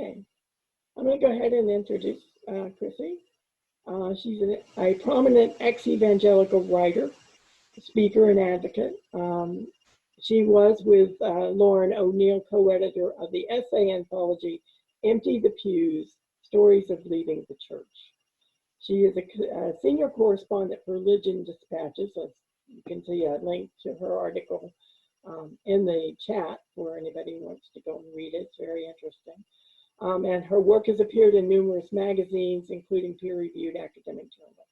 Okay, I'm going to go ahead and introduce Chrissy. She's a prominent ex-evangelical writer, speaker, and advocate. She was with Lauren O'Neill, co-editor of the essay anthology, Empty the Pews, Stories of Leaving the Church. She is a senior correspondent for Religion Dispatches. As you can see a link to her article in the chat for anybody who wants to go and read it. It's very interesting. And her work has appeared in numerous magazines, including peer-reviewed academic journals.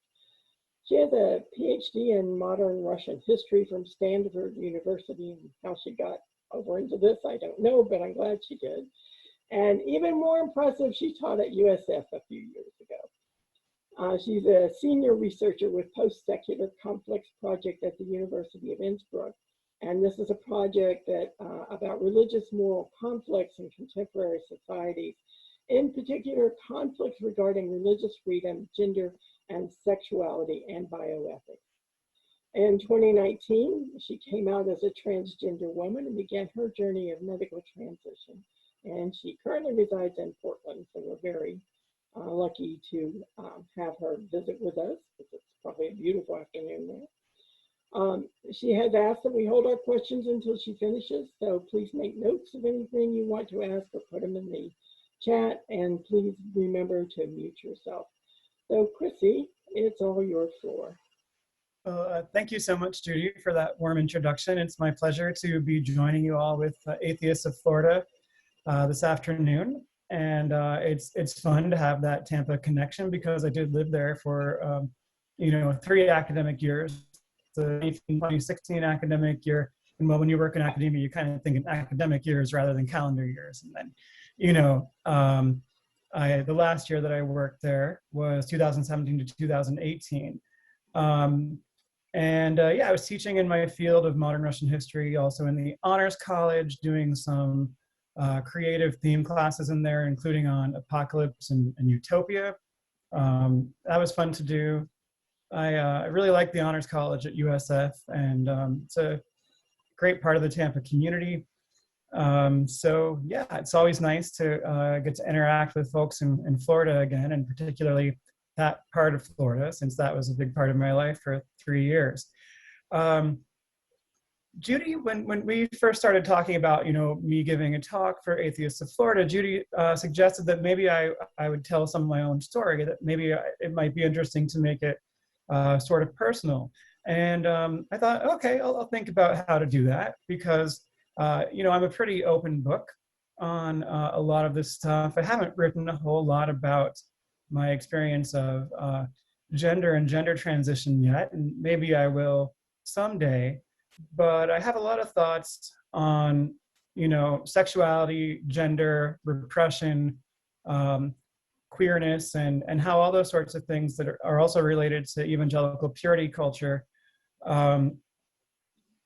She has a PhD in modern Russian history from Stanford University, and how she got over into this, I don't know, but I'm glad she did. And even more impressive, she taught at USF a few years ago. She's a senior researcher with Post-Secular Conflicts Project at the University of Innsbruck. And this is a project that about religious moral conflicts in contemporary societies, in particular conflicts regarding religious freedom, gender and sexuality, and bioethics. In 2019, she came out as a transgender woman and began her journey of medical transition. And she currently resides in Portland, so we're very lucky to have her visit with us, because it's probably a beautiful afternoon there. She has asked that we hold our questions until she finishes, so please make notes of anything you want to ask or put them in the chat, and please remember to mute yourself. So Chrissy, it's all your floor. Well, thank you so much, Judy, for that warm introduction. It's my pleasure to be joining you all with Atheists of Florida this afternoon. And it's fun to have that Tampa connection, because I did live there for 3 academic years. The 2016 academic year, and well, when you work in academia, you kind of think in academic years rather than calendar years. And then, the last year that I worked there was 2017 to 2018. I was teaching in my field of modern Russian history, also in the Honors College, doing some creative theme classes in there, including on apocalypse and utopia. That was fun to do. I really like the Honors College at USF, and it's a great part of the Tampa community. So yeah, it's always nice to get to interact with folks in Florida again, and particularly that part of Florida, since that was a big part of my life for 3 years. Judy, when we first started talking about, me giving a talk for Atheists of Florida, Judy suggested that maybe I would tell some of my own story, that maybe it might be interesting to make it sort of personal. And I thought, okay, I'll think about how to do that, because, I'm a pretty open book on a lot of this stuff. I haven't written a whole lot about my experience of gender and gender transition yet, and maybe I will someday. But I have a lot of thoughts on, sexuality, gender, repression, queerness, and how all those sorts of things that are also related to evangelical purity culture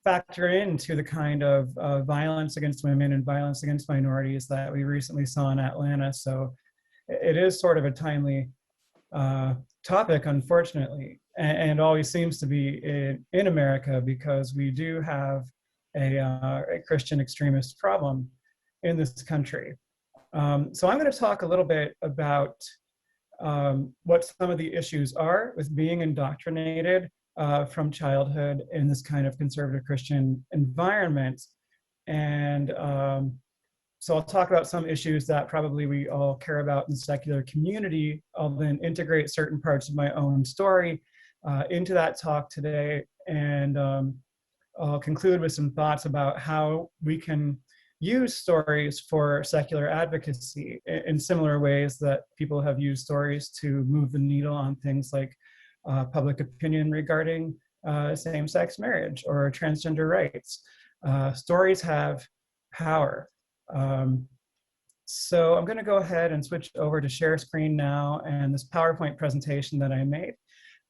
factor into the kind of violence against women and violence against minorities that we recently saw in Atlanta. So it is sort of a timely topic, unfortunately, and always seems to be in America, because we do have a Christian extremist problem in this country. So I'm going to talk a little bit about what some of the issues are with being indoctrinated from childhood in this kind of conservative Christian environment. And so I'll talk about some issues that probably we all care about in the secular community. I'll then integrate certain parts of my own story into that talk today. And I'll conclude with some thoughts about how we can use stories for secular advocacy in similar ways that people have used stories to move the needle on things like public opinion regarding same-sex marriage or transgender rights. Stories have power. So I'm going to go ahead and switch over to share screen now, and this PowerPoint presentation that I made.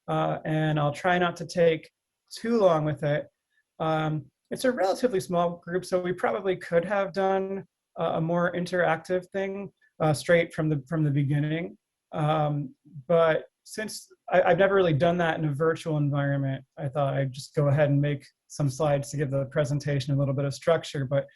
And I'll try not to take too long with it. It's a relatively small group, so we probably could have done a more interactive thing straight from the beginning. But since I've never really done that in a virtual environment, I thought I'd just go ahead and make some slides to give the presentation a little bit of structure. But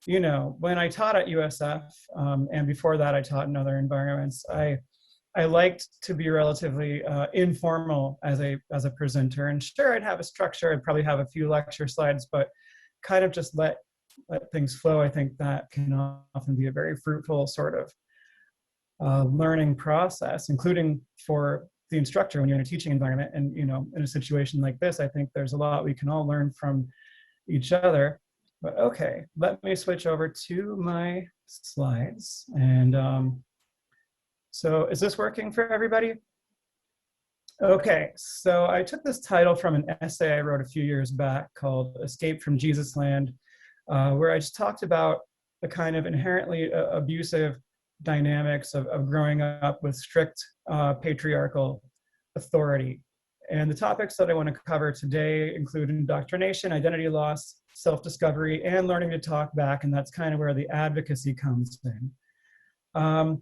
when I taught at USF, and before that I taught in other environments, I liked to be relatively informal as a presenter. And sure, I'd have a structure, I'd probably have a few lecture slides, but kind of just let things flow. I think that can often be a very fruitful sort of learning process, including for the instructor when you're in a teaching environment. And in a situation like this, I think there's a lot we can all learn from each other. But okay, let me switch over to my slides. And so is this working for everybody? Okay, so I took this title from an essay I wrote a few years back called Escape from Jesus Land, where I just talked about the kind of inherently abusive dynamics of growing up with strict patriarchal authority. And the topics that I want to cover today include indoctrination, identity loss, self-discovery, and learning to talk back, and that's kind of where the advocacy comes in.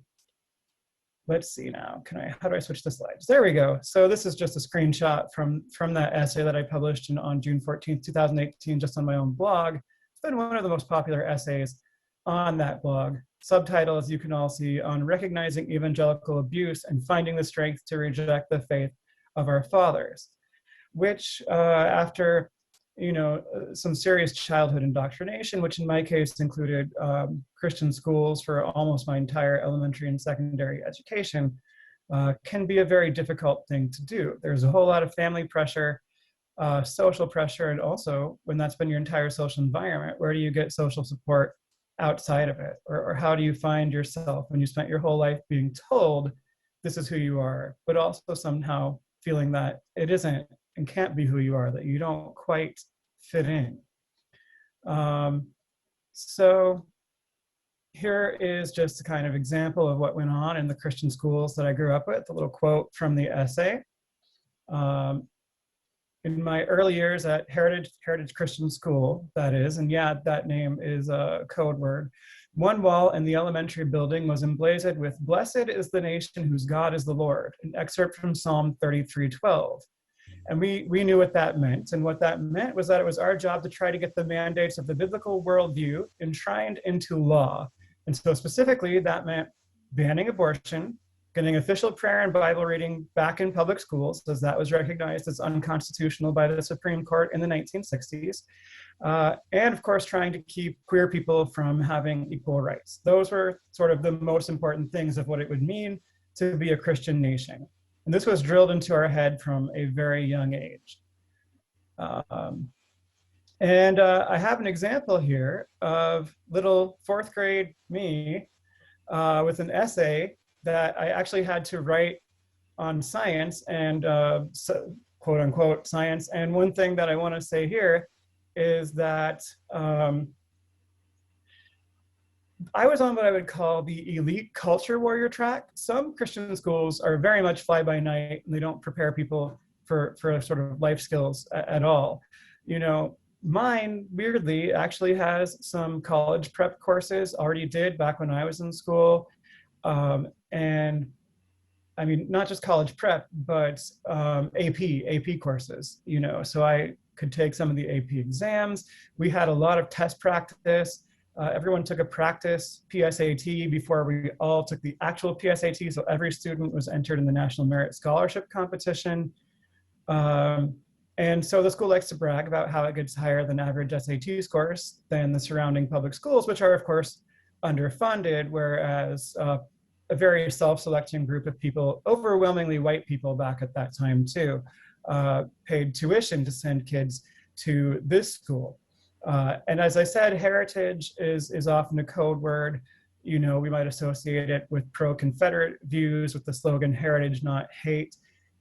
Let's see now, how do I switch the slides? There we go. So this is just a screenshot from that essay that I published on June 14th, 2018, just on my own blog. It's been one of the most popular essays on that blog. Subtitle, as you can all see, on recognizing evangelical abuse and finding the strength to reject the faith of our fathers, which after some serious childhood indoctrination, which in my case included Christian schools for almost my entire elementary and secondary education, can be a very difficult thing to do. There's a whole lot of family pressure, social pressure, and also when that's been your entire social environment, where do you get social support outside of it? Or how do you find yourself when you spent your whole life being told this is who you are, but also somehow feeling that it isn't and can't be who you are, that you don't quite fit in. So here is just a kind of example of what went on in the Christian schools that I grew up with, a little quote from the essay. In my early years at Heritage Christian School, that is, and yeah, that name is a code word, one wall in the elementary building was emblazoned with "Blessed is the nation whose God is the Lord," an excerpt from Psalm 33:12. And we knew what that meant. And what that meant was that it was our job to try to get the mandates of the biblical worldview enshrined into law. And so specifically, that meant banning abortion, getting official prayer and Bible reading back in public schools, as that was recognized as unconstitutional by the Supreme Court in the 1960s. And of course, trying to keep queer people from having equal rights. Those were sort of the most important things of what it would mean to be a Christian nation. And this was drilled into our head from a very young age. And I have an example here of little fourth grade me with an essay that I actually had to write on science and quote unquote science. And one thing that I want to say here is that I was on what I would call the elite culture warrior track. Some Christian schools are very much fly by night and they don't prepare people for sort of life skills at all. Mine weirdly actually has some college prep courses, already did back when I was in school. And I mean, not just college prep, but AP courses, so I could take some of the AP exams. We had a lot of test practice. Everyone took a practice PSAT before we all took the actual PSAT. So every student was entered in the National Merit Scholarship Competition. And so the school likes to brag about how it gets higher than average SAT scores than the surrounding public schools, which are of course underfunded, whereas a very self-selecting group of people, overwhelmingly white people back at that time too, paid tuition to send kids to this school. And as I said, heritage is often a code word. We might associate it with pro-Confederate views with the slogan "Heritage, not hate."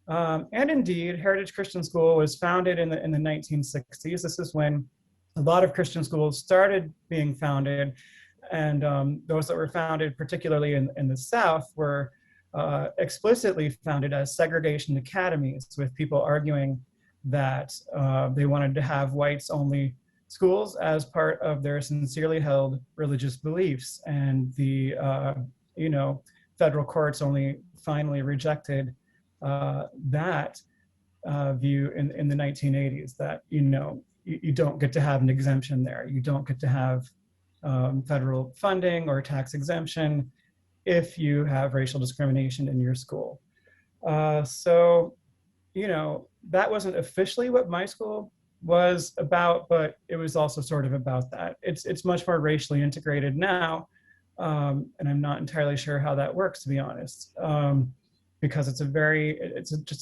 And indeed, Heritage Christian School was founded in the 1960s. This is when a lot of Christian schools started being founded. And those that were founded, particularly in the South, were explicitly founded as segregation academies, with people arguing that they wanted to have whites-only schools as part of their sincerely held religious beliefs. And the federal courts only finally rejected that view in the 1980s, that you don't get to have an exemption there. You don't get to have federal funding or tax exemption if you have racial discrimination in your school. So, you know, that wasn't officially what my school was about, but it was also sort of about that. It's much more racially integrated now, and I'm not entirely sure how that works, to be honest, because just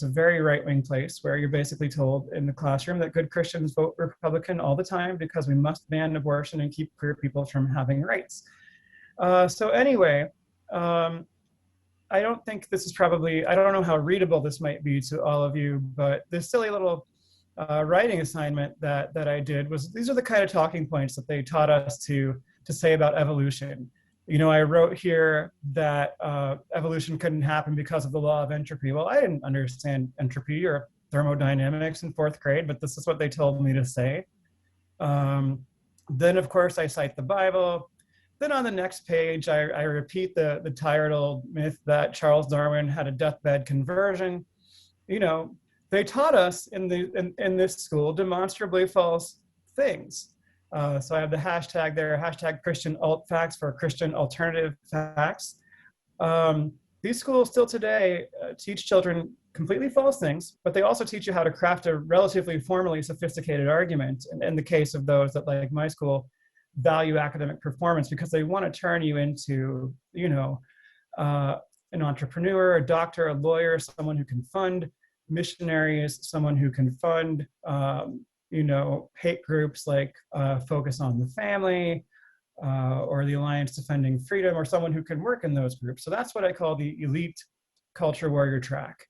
a very right-wing place where you're basically told in the classroom that good Christians vote Republican all the time because we must ban abortion and keep queer people from having rights. So anyway, I don't think this is probably, I don't know how readable this might be to all of you, but this silly little writing assignment that I did was, these are the kind of talking points that they taught us to say about evolution. You know, I wrote here that evolution couldn't happen because of the law of entropy. Well, I didn't understand entropy or thermodynamics in 4th grade, but this is what they told me to say. Then, of course, I cite the Bible. Then on the next page, I repeat the tired old myth that Charles Darwin had a deathbed conversion. You know, they taught us in this school demonstrably false things. So I have the hashtag there, hashtag Christian alt facts for Christian alternative facts. These schools still today teach children completely false things, but they also teach you how to craft a relatively formally sophisticated argument. And in the case of those that, like my school, value academic performance, because they want to turn you into, you know, an entrepreneur, a doctor, a lawyer, someone who can fund missionaries, someone who can fund, you know, hate groups like Focus on the Family or the Alliance Defending Freedom, or someone who can work in those groups. So that's what I call the elite culture warrior track.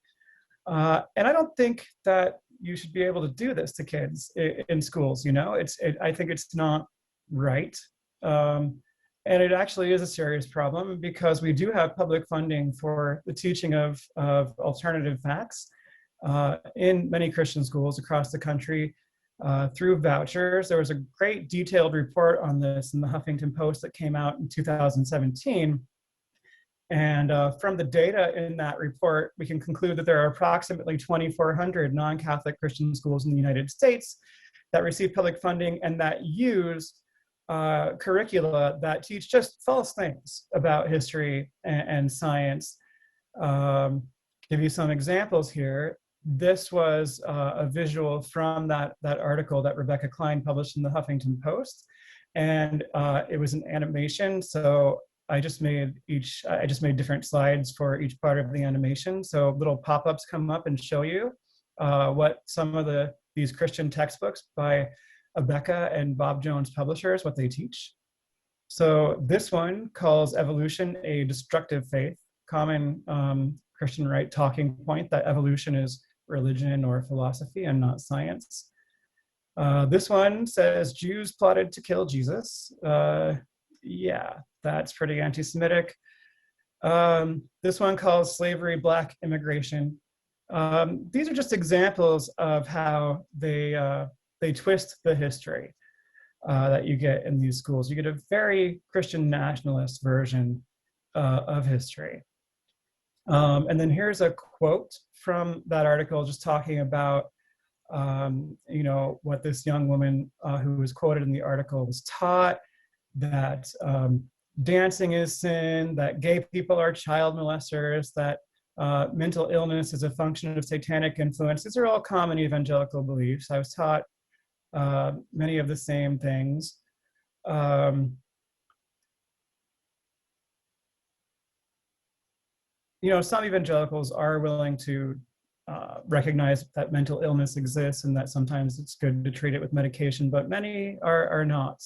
And I don't think that you should be able to do this to kids in schools. You know, I think it's not right. And it actually is a serious problem because we do have public funding for the teaching of alternative facts in many Christian schools across the country through vouchers. There was a great detailed report on this in the Huffington Post that came out in 2017. And from the data in that report, we can conclude that there are approximately 2,400 non-Catholic Christian schools in the United States that receive public funding and that use curricula that teach just false things about history and science. Give you some examples here. This was a visual from that article that Rebecca Klein published in the Huffington Post, and it was an animation. So I just made different slides for each part of the animation. So little pop-ups come up and show you what some of these Christian textbooks by Rebecca and Bob Jones publishers, what they teach. So this one calls evolution a destructive faith, common Christian right talking point that evolution is religion or philosophy and not science. This one says Jews plotted to kill Jesus. Yeah, that's pretty anti-Semitic. This one calls slavery Black immigration. These are just examples of how they twist the history that you get in these schools. You get a very Christian nationalist version of history. And then here's a quote from that article just talking about, you know, what this young woman who was quoted in the article was taught, that dancing is sin, that gay people are child molesters, that mental illness is a function of satanic influence. These are all common evangelical beliefs. I was taught many of the same things. You know, some evangelicals are willing to recognize that mental illness exists and that sometimes it's good to treat it with medication, but many are not.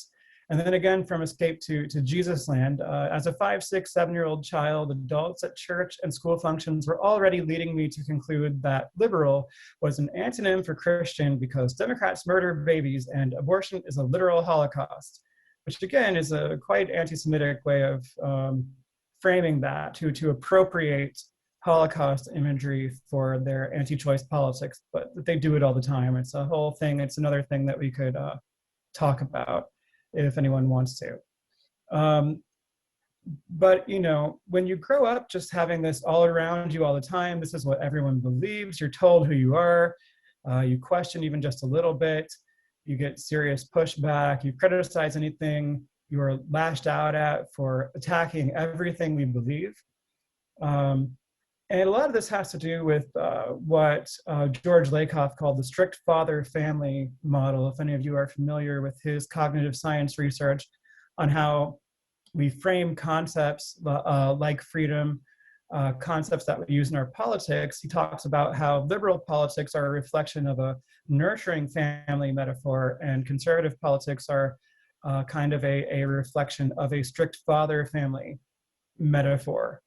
And then again, from Escape to Jesus Land, as a 5, 6, 7-year-old child, adults at church and school functions were already leading me to conclude that liberal was an antonym for Christian because Democrats murder babies and abortion is a literal Holocaust, which again is a quite anti-Semitic way of framing that, to appropriate Holocaust imagery for their anti-choice politics, but they do it all the time. It's a whole thing. It's another thing that we could talk about if anyone wants to. But, you know, when you grow up just having this all around you all the time, this is what everyone believes, you're told who you are, you question even just a little bit, you get serious pushback, you criticize anything, you're lashed out at for attacking everything we believe. And a lot of this has to do with what George Lakoff called the strict father-family model. If any of you are familiar with his cognitive science research on how we frame concepts like freedom, concepts that we use in our politics, he talks about how liberal politics are a reflection of a nurturing family metaphor, and conservative politics are kind of a reflection of a strict father-family metaphor.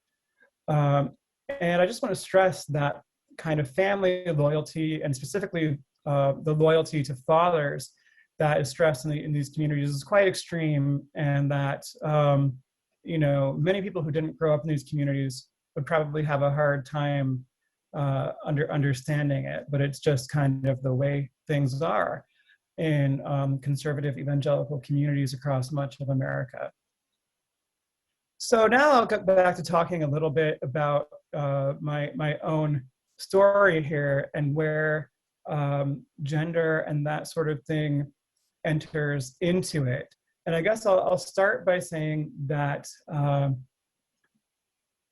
And I just want to stress that kind of family loyalty, and specifically the loyalty to fathers that is stressed in these communities, is quite extreme, and that many people who didn't grow up in these communities would probably have a hard time understanding it. But it's just kind of the way things are in conservative evangelical communities across much of America. So now I'll get back to talking a little bit about my own story here, and where gender and that sort of thing enters into it. And I guess I'll start by saying that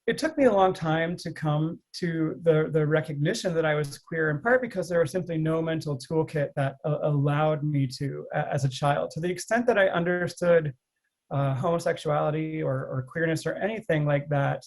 it took me a long time to come to the recognition that I was queer, in part because there was simply no mental toolkit that allowed me to as a child. To the extent that I understood homosexuality or queerness or anything like that,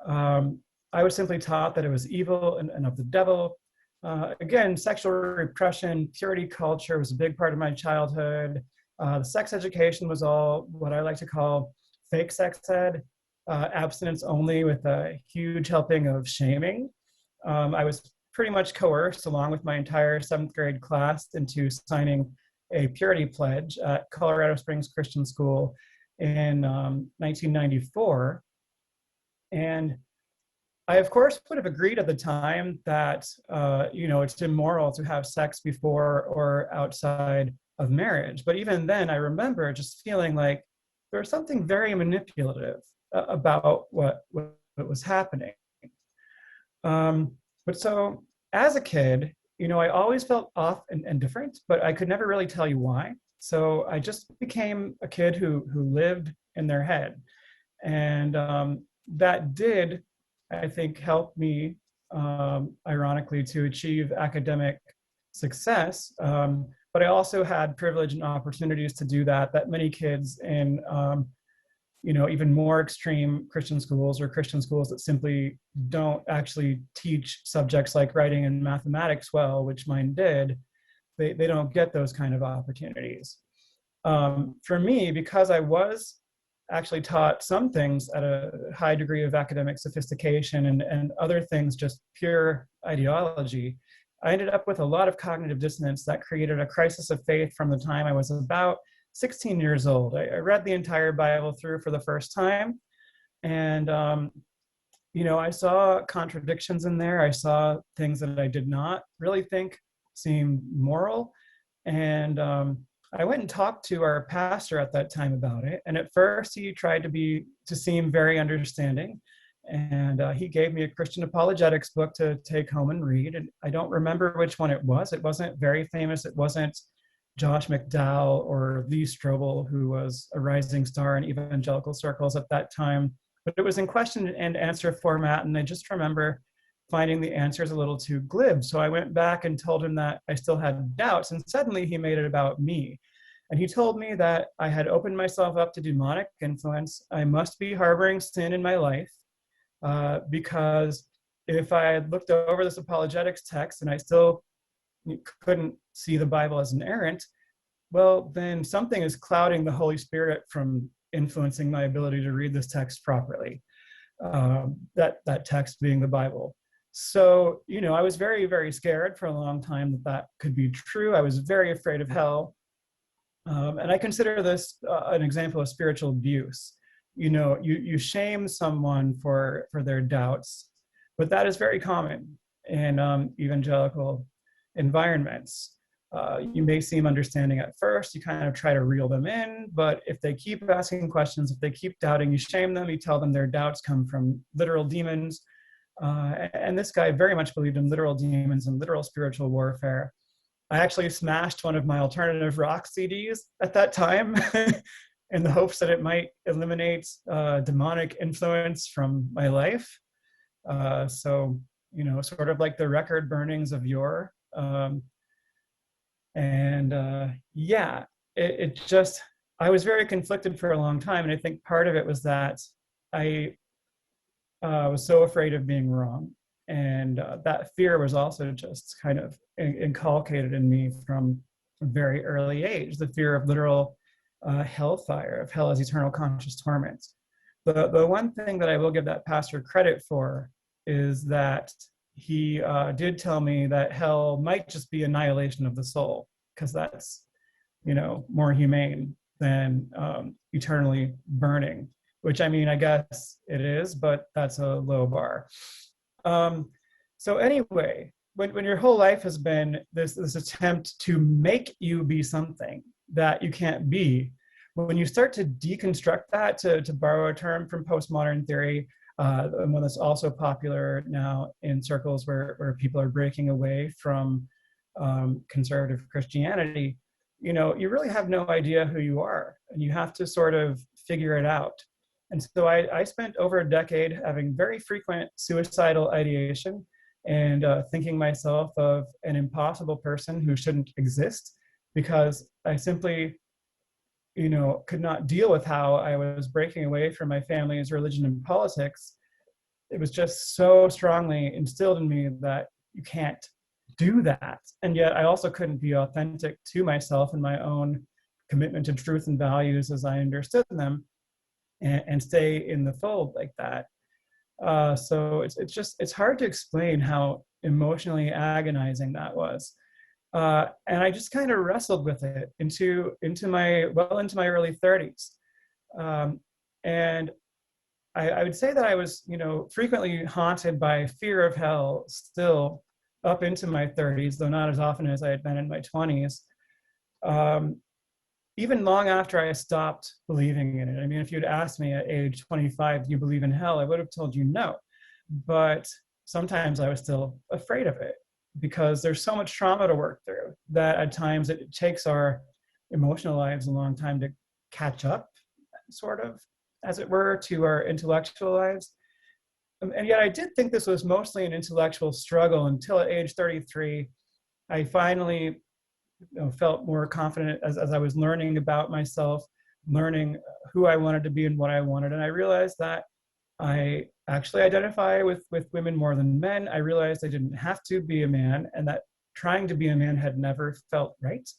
I was simply taught that it was evil and of the devil. Again, sexual repression, purity culture was a big part of my childhood. The sex education was all what I like to call fake sex ed, abstinence only with a huge helping of shaming. I was pretty much coerced, along with my entire 7th grade class, into signing a purity pledge at Colorado Springs Christian School in 1994. And I, of course, would have agreed at the time that, it's immoral to have sex before or outside of marriage. But even then, I remember just feeling like there was something very manipulative about what was happening. But so as a kid, I always felt off and different, but I could never really tell you why. So I just became a kid who lived in their head. And that did, I think, help me, ironically, to achieve academic success. But I also had privilege and opportunities to do that many kids in even more extreme Christian schools, or Christian schools that simply don't actually teach subjects like writing and mathematics well, which mine did, they don't get those kind of opportunities. For me, because I was actually taught some things at a high degree of academic sophistication, and other things just pure ideology, I ended up with a lot of cognitive dissonance that created a crisis of faith from the time I was about 16 years old. I read the entire Bible through for the first time, and I saw contradictions in there. I saw things that I did not really think seemed moral, and I went and talked to our pastor at that time about it. And at first, he tried to seem very understanding, and he gave me a Christian apologetics book to take home and read. And I don't remember which one it was. It wasn't very famous. It wasn't Josh McDowell or Lee Strobel, who was a rising star in evangelical circles at that time. But it was in question and answer format, and I just remember finding the answers a little too glib. So I went back and told him that I still had doubts, and suddenly he made it about me. And he told me that I had opened myself up to demonic influence. I must be harboring sin in my life, because if I had looked over this apologetics text and I still couldn't see the Bible as inerrant, well, then something is clouding the Holy Spirit from influencing my ability to read this text properly, that text being the Bible. So, I was very, very scared for a long time that could be true. I was very afraid of hell. And I consider this an example of spiritual abuse. You shame someone for their doubts, but that is very common in evangelical environments. You may seem understanding at first, you kind of try to reel them in, but if they keep asking questions, if they keep doubting, you shame them, you tell them their doubts come from literal demons. And this guy very much believed in literal demons and literal spiritual warfare. I actually smashed one of my alternative rock CDs at that time. in the hopes that it might eliminate demonic influence from my life. So, sort of like the record burnings of yore. Yeah, it just, I was very conflicted for a long time. And I think part of it was that I was so afraid of being wrong. And that fear was also just kind of inculcated in me from a very early age, the fear of literal hellfire, of hell as eternal conscious torment. The one thing that I will give that pastor credit for is that he did tell me that hell might just be annihilation of the soul, because that's, more humane than eternally burning, which, I mean, I guess it is, but that's a low bar. So anyway, when your whole life has been this attempt to make you be something that you can't be, when you start to deconstruct that, to borrow a term from postmodern theory, and one that's also popular now in circles where people are breaking away from conservative Christianity, you really have no idea who you are, and you have to sort of figure it out. And so I spent over a decade having very frequent suicidal ideation and thinking myself of an impossible person who shouldn't exist, because I simply, could not deal with how I was breaking away from my family's religion and politics. It was just so strongly instilled in me that you can't do that. And yet I also couldn't be authentic to myself and my own commitment to truth and values as I understood them, and stay in the fold like that. So it's hard to explain how emotionally agonizing that was. And I just kind of wrestled with it into my early 30s. And I would say that I was, frequently haunted by fear of hell still up into my 30s, though not as often as I had been in my 20s. Even long after I stopped believing in it. I mean, if you'd asked me at age 25, do you believe in hell? I would have told you no. But sometimes I was still afraid of it, because there's so much trauma to work through that at times it takes our emotional lives a long time to catch up, sort of, as it were, to our intellectual lives. And yet I did think this was mostly an intellectual struggle until at age 33, I finally felt more confident as I was learning about myself, learning who I wanted to be and what I wanted. And I realized that I actually identify with women more than men. I realized I didn't have to be a man, and that trying to be a man had never felt right.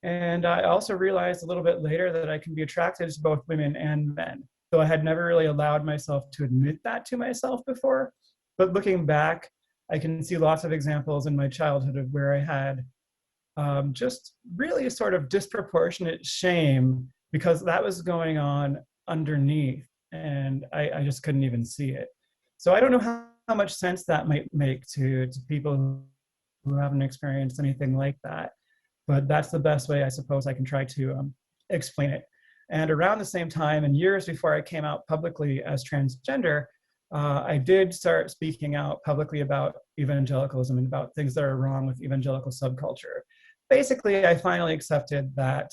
And I also realized a little bit later that I can be attracted to both women and men, though I had never really allowed myself to admit that to myself before. But looking back, I can see lots of examples in my childhood of where I had just really sort of disproportionate shame, because that was going on underneath, and I just couldn't even see it. So I don't know how much sense that might make to people who haven't experienced anything like that, but that's the best way I suppose I can try to explain it. And around the same time, and years before I came out publicly as transgender, I did start speaking out publicly about evangelicalism and about things that are wrong with evangelical subculture. Basically, I finally accepted that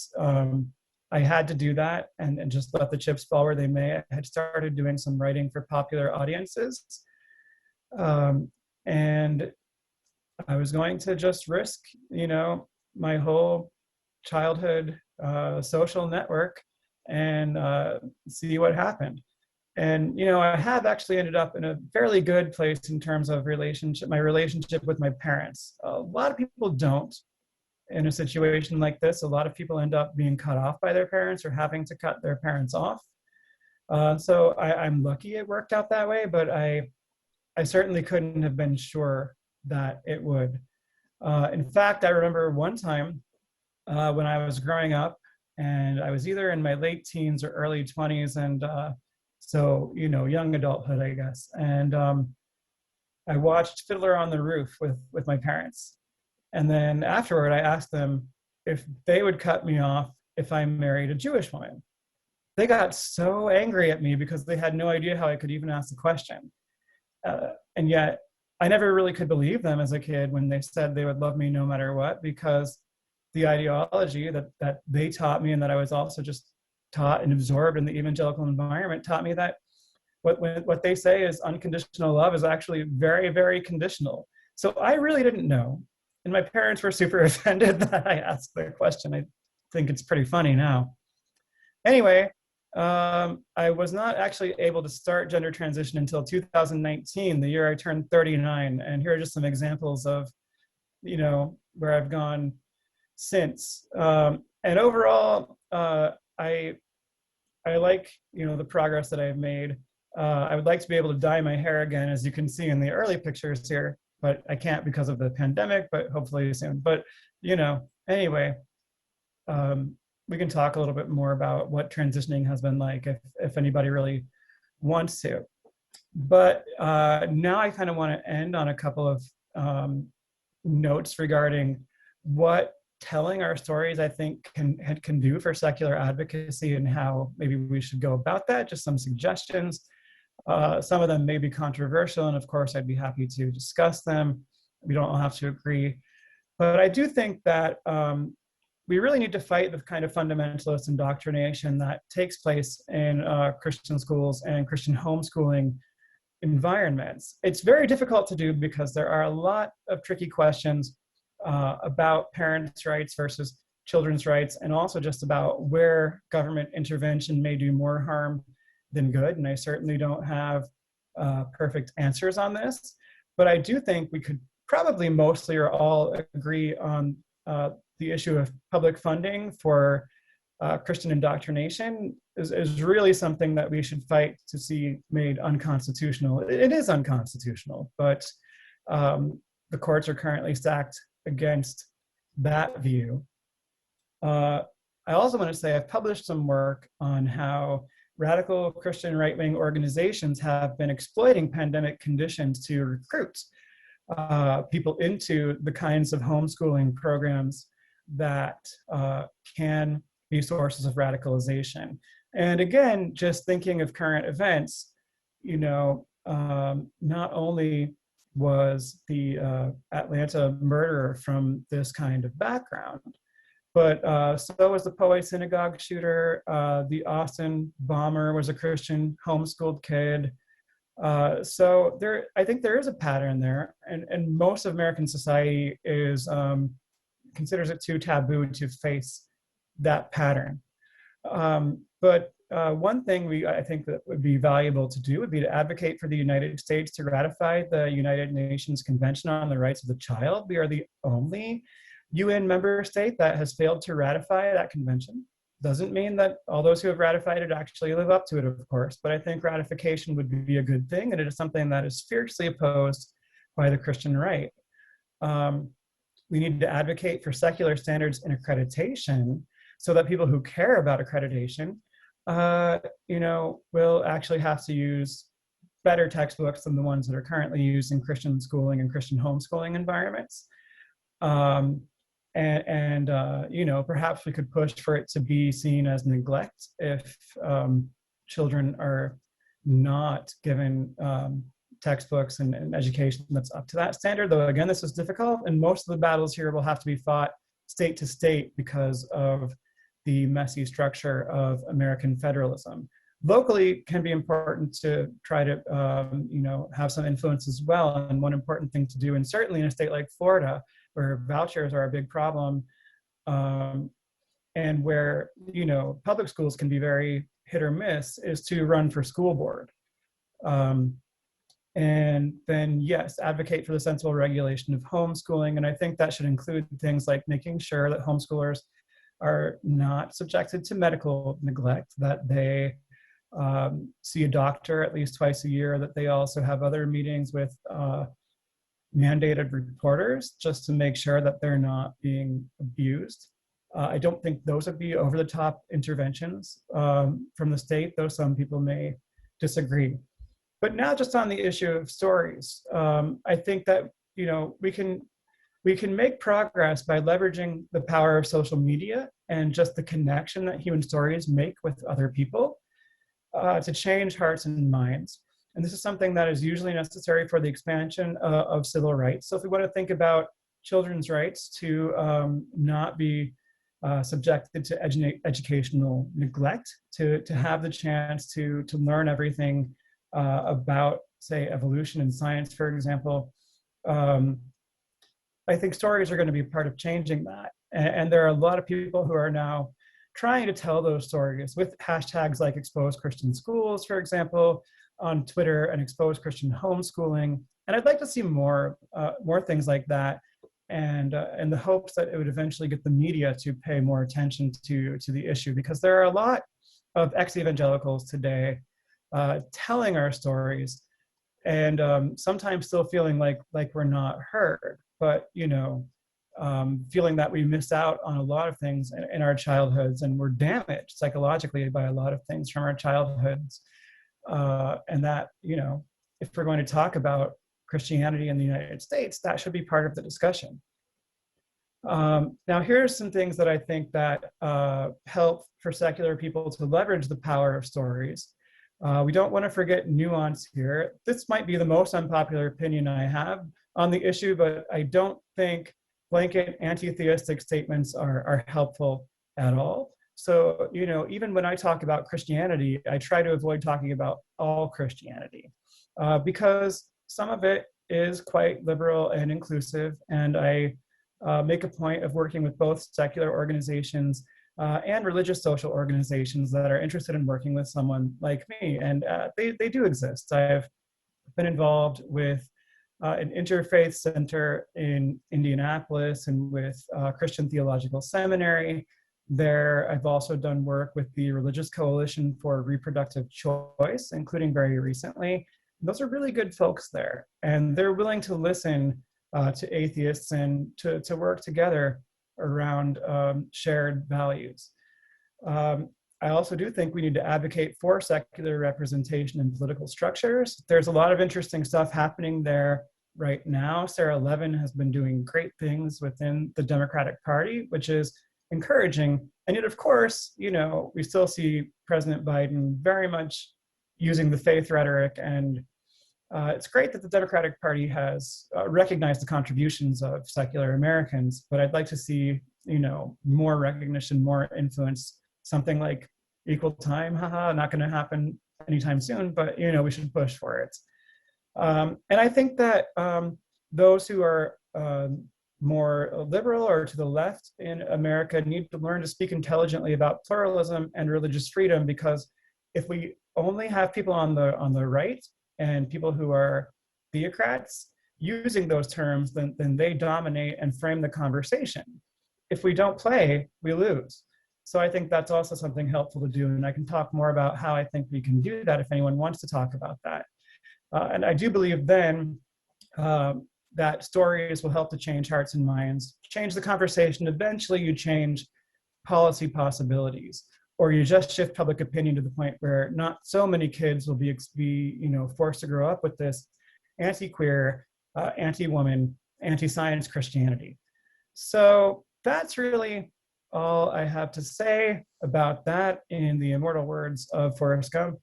I had to do that, and just let the chips fall where they may. I had started doing some writing for popular audiences. And I was going to just risk, my whole childhood social network and see what happened. And, I have actually ended up in a fairly good place in terms of my relationship with my parents. A lot of people don't. In a situation like this, a lot of people end up being cut off by their parents or having to cut their parents off. So I'm lucky it worked out that way, but I certainly couldn't have been sure that it would. In fact, I remember one time when I was growing up, and I was either in my late teens or early 20s, and so, young adulthood, I guess. And I watched Fiddler on the Roof with my parents. And then afterward, I asked them if they would cut me off if I married a Jewish woman. They got so angry at me because they had no idea how I could even ask the question. And yet, I never really could believe them as a kid when they said they would love me no matter what, because the ideology that they taught me and that I was also just taught and absorbed in the evangelical environment taught me that what they say is unconditional love is actually very, very conditional. So I really didn't know. And my parents were super offended that I asked the question. I think it's pretty funny now. Anyway, I was not actually able to start gender transition until 2019, the year I turned 39. And here are just some examples of, where I've gone since. And overall, I like, the progress that I've made. I would like to be able to dye my hair again, as you can see in the early pictures here, but I can't because of the pandemic, but hopefully soon. But, anyway, we can talk a little bit more about what transitioning has been like if anybody really wants to. But now I kind of want to end on a couple of notes regarding what telling our stories, I think, can do for secular advocacy and how maybe we should go about that. Just some suggestions. Some of them may be controversial, and of course, I'd be happy to discuss them. We don't all have to agree. But I do think that we really need to fight the kind of fundamentalist indoctrination that takes place in Christian schools and Christian homeschooling environments. It's very difficult to do because there are a lot of tricky questions about parents' rights versus children's rights, and also just about where government intervention may do more harm than good. And I certainly don't have perfect answers on this, but I do think we could probably mostly or all agree on the issue of public funding for Christian indoctrination is really something that we should fight to see made unconstitutional. It is unconstitutional, but the courts are currently stacked against that view. I also want to say I've published some work on how radical Christian right-wing organizations have been exploiting pandemic conditions to recruit people into the kinds of homeschooling programs that can be sources of radicalization. And again, just thinking of current events, not only was the Atlanta murderer from this kind of background, but so was the Poway synagogue shooter. The Austin bomber was a Christian homeschooled kid. So I think there is a pattern there, and most of American society considers it too taboo to face that pattern. But one thing I think that would be valuable to do would be to advocate for the United States to ratify the United Nations Convention on the Rights of the Child. We are the only UN member state that has failed to ratify that convention. Doesn't mean that all those who have ratified it actually live up to it, of course, but I think ratification would be a good thing, and it is something that is fiercely opposed by the Christian right. We need to advocate for secular standards in accreditation so that people who care about accreditation, will actually have to use better textbooks than the ones that are currently used in Christian schooling and Christian homeschooling environments. Perhaps we could push for it to be seen as neglect if children are not given textbooks and education that's up to that standard. Though again, this is difficult, and most of the battles here will have to be fought state to state because of the messy structure of American federalism. Locally can be important to try to have some influence as well. And one important thing to do, and certainly in a state like Florida, where vouchers are a big problem, and where public schools can be very hit or miss, is to run for school board. And then, yes, advocate for the sensible regulation of homeschooling. And I think that should include things like making sure that homeschoolers are not subjected to medical neglect, that they see a doctor at least twice a year, that they also have other meetings with mandated reporters just to make sure that they're not being abused. I don't think those would be over-the-top interventions from the state, though some people may disagree. But now just on the issue of stories, I think that we can make progress by leveraging the power of social media and just the connection that human stories make with other people to change hearts and minds. And this is something that is usually necessary for the expansion of civil rights. So if we want to think about children's rights to not be subjected to educational neglect, to have the chance to learn everything about, say, evolution and science, for example. I think stories are going to be part of changing that. And there are a lot of people who are now trying to tell those stories with hashtags like Expose Christian Schools, for example, on Twitter, and Expose Christian Homeschooling. And I'd like to see more things like that, and in the hopes that it would eventually get the media to pay more attention to the issue, because there are a lot of ex-evangelicals today telling our stories, and sometimes still feeling like we're not heard, but feeling that we missed out on a lot of things in our childhoods, and we're damaged psychologically by a lot of things from our childhoods, and that if we're going to talk about Christianity in the United States, that should be part of the discussion. Now, here's some things that I think that help for secular people to leverage the power of stories. We don't want to forget nuance here. This might be the most unpopular opinion I have on the issue, but I don't think blanket anti-theistic statements are helpful at all. So, even when I talk about Christianity, I try to avoid talking about all Christianity, because some of it is quite liberal and inclusive, and I make a point of working with both secular organizations and religious social organizations that are interested in working with someone like me, and they do exist. I've been involved with an interfaith center in Indianapolis and with Christian Theological Seminary. There, I've also done work with the Religious Coalition for Reproductive Choice, including very recently. Those are really good folks there, and they're willing to listen to atheists and to work together around shared values. I also do think we need to advocate for secular representation in political structures. There's a lot of interesting stuff happening there right now. Sarah Levin has been doing great things within the Democratic Party, which is encouraging. And yet, of course, we still see President Biden very much using the faith rhetoric, and it's great that the Democratic Party has recognized the contributions of secular Americans, but I'd like to see, more recognition, more influence, something like equal time, not going to happen anytime soon, but, we should push for it. And I think that those who are more liberal or to the left in America need to learn to speak intelligently about pluralism and religious freedom, because if we only have people on the right and people who are theocrats using those terms, then they dominate and frame the conversation. If we don't play, we lose. So I think that's also something helpful to do, and I can talk more about how I think we can do that if anyone wants to talk about that. And I do believe then that stories will help to change hearts and minds, change the conversation. Eventually you change policy possibilities, or you just shift public opinion to the point where not so many kids will be forced to grow up with this anti-queer, anti-woman, anti-science Christianity. So that's really all I have to say about that in the immortal words of Forrest Gump.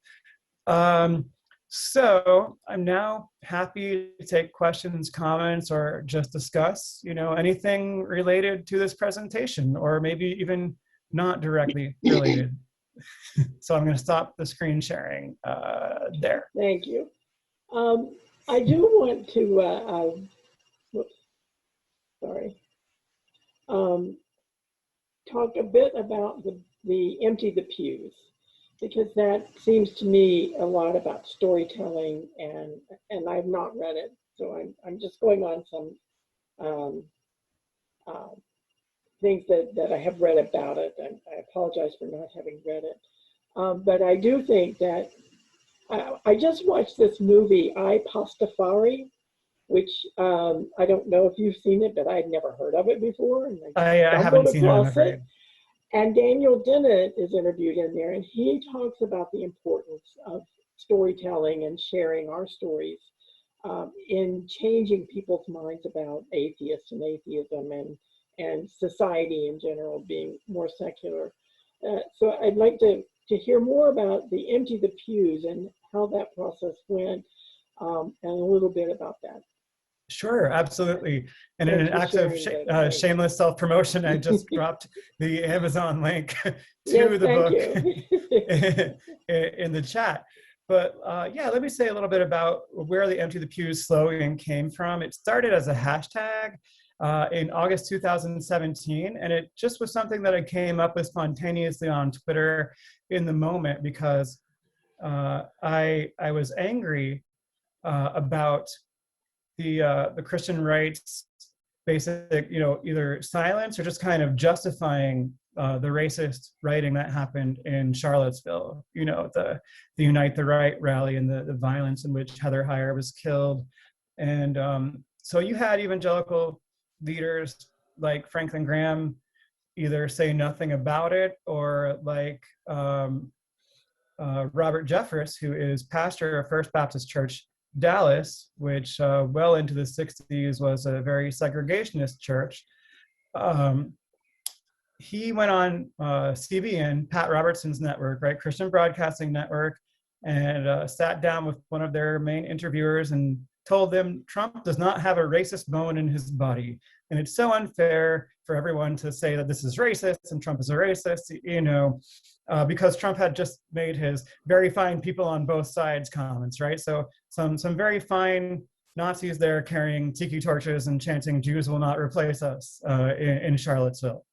So I'm now happy to take questions, comments, or just discuss, anything related to this presentation, or maybe even not directly related. So I'm going to stop the screen sharing there. Thank you. I do want to, talk a bit about the Empty the Pews, because that seems to me a lot about storytelling, and I've not read it, so I'm just going on some things that I have read about it, and I apologize for not having read it. But I do think that I just watched this movie, I Pastafari, which I don't know if you've seen it, but I'd never heard of it before. And I haven't seen it, I'm afraid. And Daniel Dennett is interviewed in there, and he talks about the importance of storytelling and sharing our stories in changing people's minds about atheists and atheism and society in general being more secular. So I'd like to hear more about the Empty the Pews and how that process went, and a little bit about that. Sure, absolutely. And in Thanks an for act of sharing that. Thanks. shameless self-promotion, I just dropped the Amazon link Yes, to the thank book you. in the chat. But yeah, let me say a little bit about where the Empty the Pews slogan came from. It started as a hashtag in August 2017, and it just was something that I came up with spontaneously on Twitter in the moment because I was angry about the Christian right's basic, either silence or just kind of justifying the racist writing that happened in Charlottesville. The Unite the Right rally and the violence in which Heather Heyer was killed, and so you had evangelical leaders like Franklin Graham either say nothing about it, or like Robert Jeffress, who is pastor of First Baptist Church Dallas, which well into the 60s was a very segregationist church. He went on CBN, Pat Robertson's network, right, Christian Broadcasting Network, and sat down with one of their main interviewers and told them Trump does not have a racist bone in his body. And it's so unfair for everyone to say that this is racist and Trump is a racist, because Trump had just made his very fine people on both sides comments, right? So some very fine Nazis there carrying tiki torches and chanting "Jews will not replace us" in Charlottesville.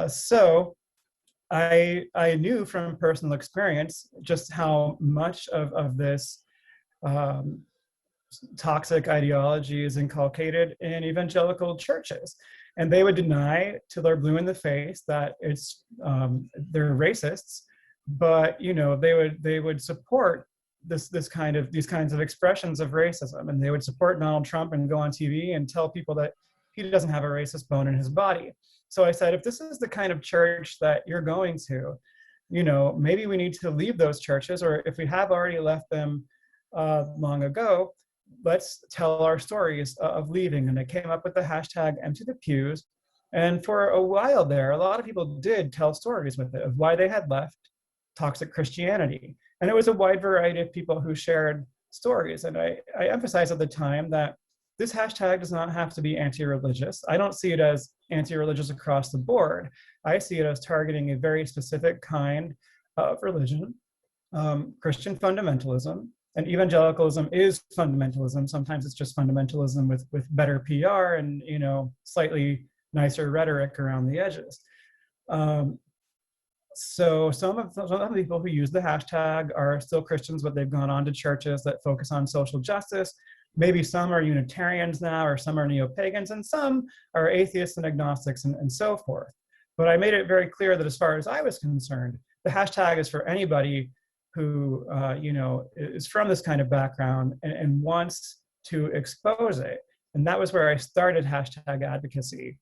So I knew from personal experience just how much of this toxic ideology is inculcated in evangelical churches. And they would deny till they're blue in the face that they're racists, but they would support these kinds of expressions of racism, and they would support Donald Trump and go on TV and tell people that he doesn't have a racist bone in his body. So I said, if this is the kind of church that you're going to, maybe we need to leave those churches, or if we have already left them long ago, let's tell our stories of leaving. And I came up with the hashtag Empty the Pews. And for a while there, a lot of people did tell stories with it of why they had left toxic Christianity. And it was a wide variety of people who shared stories. And I emphasized at the time that this hashtag does not have to be anti-religious. I don't see it as anti-religious across the board. I see it as targeting a very specific kind of religion, Christian fundamentalism. And evangelicalism is fundamentalism. Sometimes it's just fundamentalism with better PR and slightly nicer rhetoric around the edges. So some of the people who use the hashtag are still Christians, but they've gone on to churches that focus on social justice. Maybe some are Unitarians now, or some are neo-pagans, and some are atheists and agnostics and so forth. But I made it very clear that as far as I was concerned, the hashtag is for anybody who is from this kind of background and wants to expose it. And that was where I started hashtag advocacy.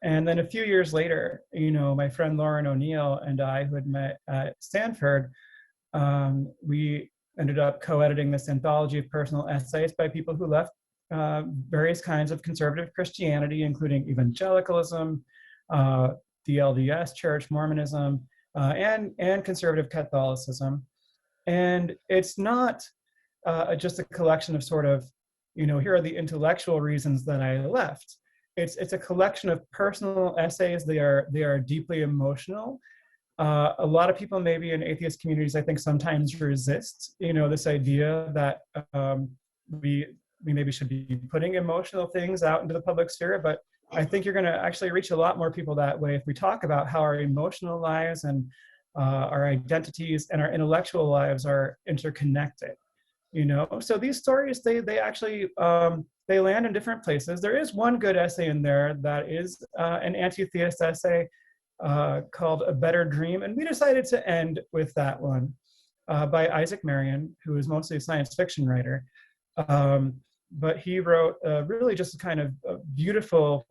And then a few years later, my friend Lauren O'Neill and I, who had met at Stanford, we ended up co-editing this anthology of personal essays by people who left various kinds of conservative Christianity, including evangelicalism, the LDS Church, Mormonism, and conservative Catholicism. And it's not just a collection of sort of, here are the intellectual reasons that I left. It's a collection of personal essays. They are deeply emotional. A lot of people maybe in atheist communities, I think, sometimes resist, this idea that we maybe should be putting emotional things out into the public sphere. But I think you're going to actually reach a lot more people that way if we talk about how our emotional lives and our identities and our intellectual lives are interconnected. So these stories, they actually they land in different places. There is one good essay in there that is an anti-theist essay called A Better Dream, and we decided to end with that one by Isaac Marion, who is mostly a science fiction writer. But he wrote really just a kind of a beautiful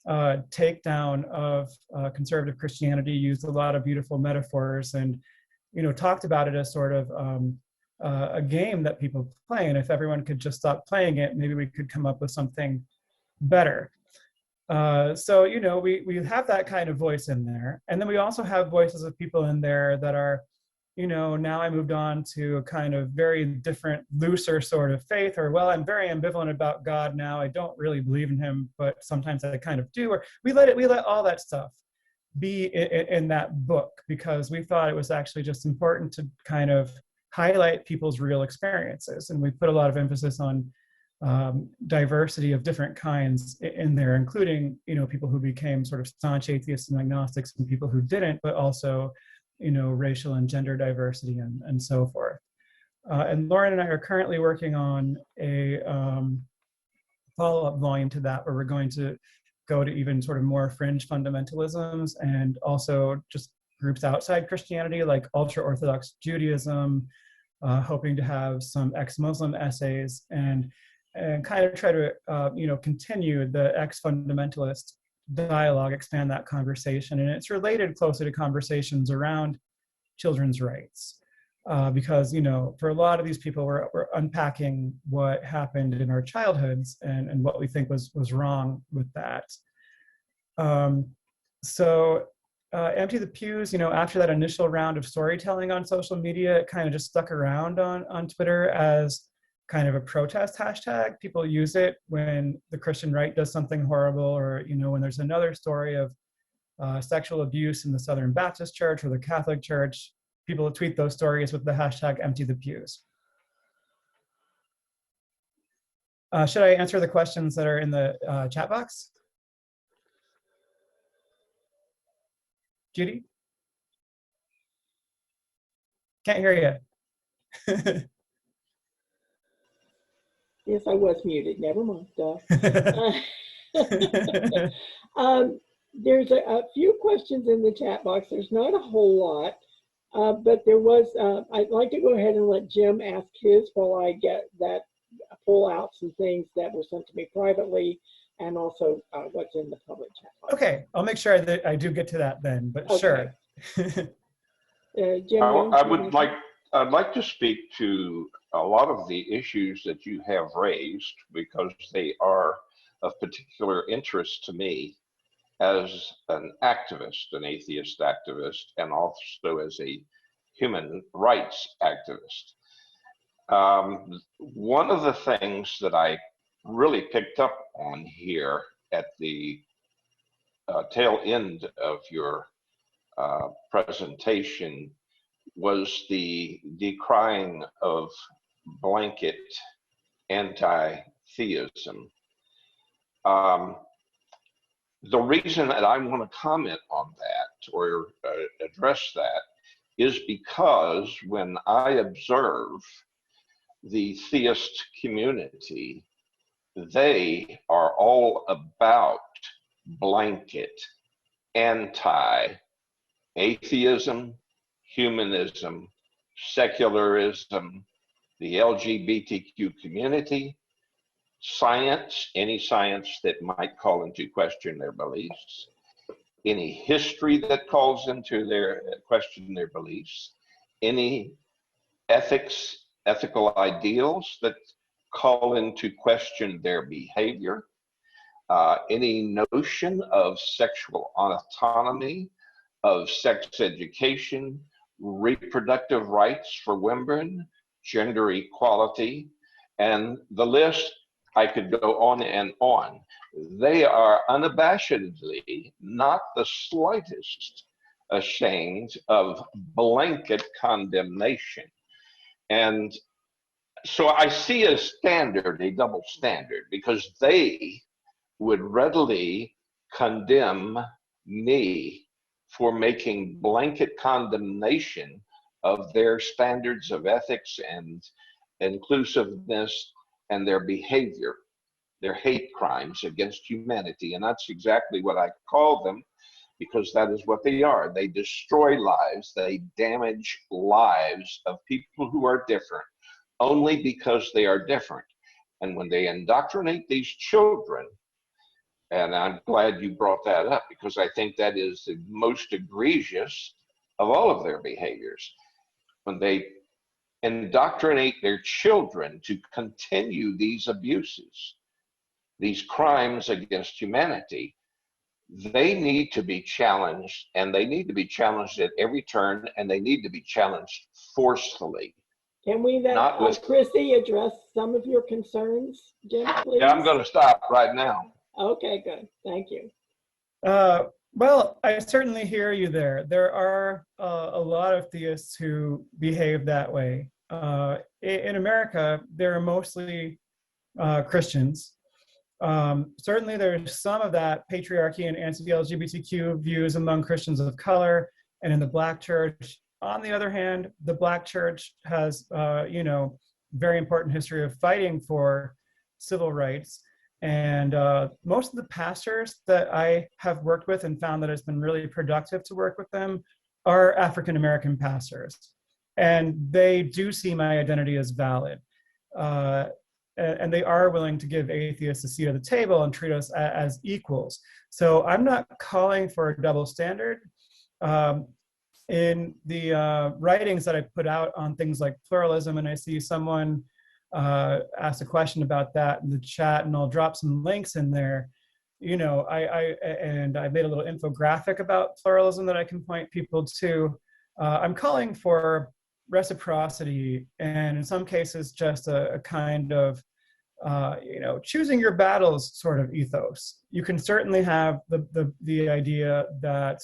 takedown of conservative Christianity, used a lot of beautiful metaphors, and talked about it as sort of a game that people play. And if everyone could just stop playing it, maybe we could come up with something better. So we have that kind of voice in there, and then we also have voices of people in there that are you know, now I moved on to a kind of very different, looser sort of faith, or, well, I'm very ambivalent about God now. I don't really believe in him, but sometimes I kind of do. Or we let all that stuff be in that book, because we thought it was actually just important to kind of highlight people's real experiences. And we put a lot of emphasis on diversity of different kinds in there, including, you know, people who became sort of staunch atheists and agnostics and people who didn't, but also, you know, racial and gender diversity and so forth. And Lauren and I are currently working on a follow-up volume to that, where we're going to go to even sort of more fringe fundamentalisms, and also just groups outside Christianity, like ultra-Orthodox Judaism, hoping to have some ex-Muslim essays, and kind of try to, you know, continue the ex-fundamentalist dialogue, expand that conversation. And it's related closely to conversations around children's rights. Because, you know, for a lot of these people, we're unpacking what happened in our childhoods and what we think was wrong with that. So Empty the Pews, you know, after that initial round of storytelling on social media, it kind of just stuck around on Twitter as kind of a protest hashtag. People use it when the Christian right does something horrible, or, you know, when there's another story of sexual abuse in the Southern Baptist Church or the Catholic Church. People tweet those stories with the hashtag Empty the Pews. Should I answer the questions that are in the chat box? Judy? Can't hear you. Yes, I was muted. Never mind. There's a few questions in the chat box. There's not a whole lot, but there was, I'd like to go ahead and let Jim ask his while I get that, pull out some things that were sent to me privately, and also what's in the public chat box. Okay, I'll make sure that I do get to that then, but okay. Sure. Jim, I'd like to speak to a lot of the issues that you have raised, because they are of particular interest to me as an activist, an atheist activist, and also as a human rights activist. One of the things that I really picked up on here at the tail end of your presentation was the decrying of blanket anti-theism. The reason that I want to comment on that or address that is because when I observe the theist community, they are all about blanket anti-atheism, humanism, secularism, the LGBTQ community, science, any science that might call into question their beliefs, any history that calls into question their beliefs, any ethical ideals that call into question their behavior, any notion of sexual autonomy, of sex education, reproductive rights for women, gender equality, and the list, I could go on and on. They are unabashedly not the slightest ashamed of blanket condemnation. And so I see a standard, a double standard, because they would readily condemn me for making blanket condemnation of their standards of ethics and inclusiveness and their behavior, their hate crimes against humanity. And that's exactly what I call them, because that is what they are. They destroy lives, they damage lives of people who are different only because they are different. And when they indoctrinate these children, and I'm glad you brought that up, because I think that is the most egregious of all of their behaviors. When they indoctrinate their children to continue these abuses, these crimes against humanity, they need to be challenged, and they need to be challenged at every turn, and they need to be challenged forcefully. Can we then, Not with, Chrissy, address some of your concerns, Jim, please? yeah, I'm going to stop right now. Okay, good. Thank you. Well, I certainly hear you there. There are a lot of theists who behave that way. In America, there are mostly Christians. Certainly, there's some of that patriarchy and anti-LGBTQ views among Christians of color and in the Black church. On the other hand, the Black church has, very important history of fighting for civil rights. And most of the pastors that I have worked with and found that it's been really productive to work with them are African-American pastors. And they do see my identity as valid. And they are willing to give atheists a seat at the table and treat us as equals. So I'm not calling for a double standard. In the writings that I put out on things like pluralism, and I see someone asked a question about that in the chat, and I'll drop some links in there. I made a little infographic about pluralism that I can point people to. I'm calling for reciprocity, and in some cases, just a kind of choosing your battles sort of ethos. You can certainly have the idea that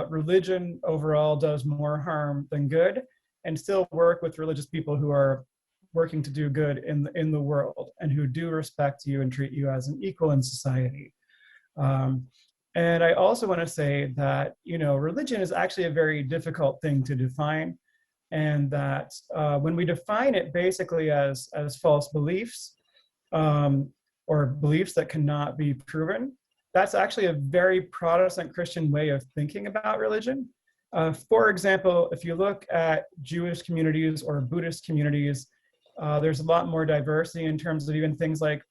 religion overall does more harm than good, and still work with religious people who are working to do good in the world and who do respect you and treat you as an equal in society. And I also want to say that, religion is actually a very difficult thing to define, and that when we define it basically as false beliefs or beliefs that cannot be proven, that's actually a very Protestant Christian way of thinking about religion. For example, if you look at Jewish communities or Buddhist communities, there's a lot more diversity in terms of even things like,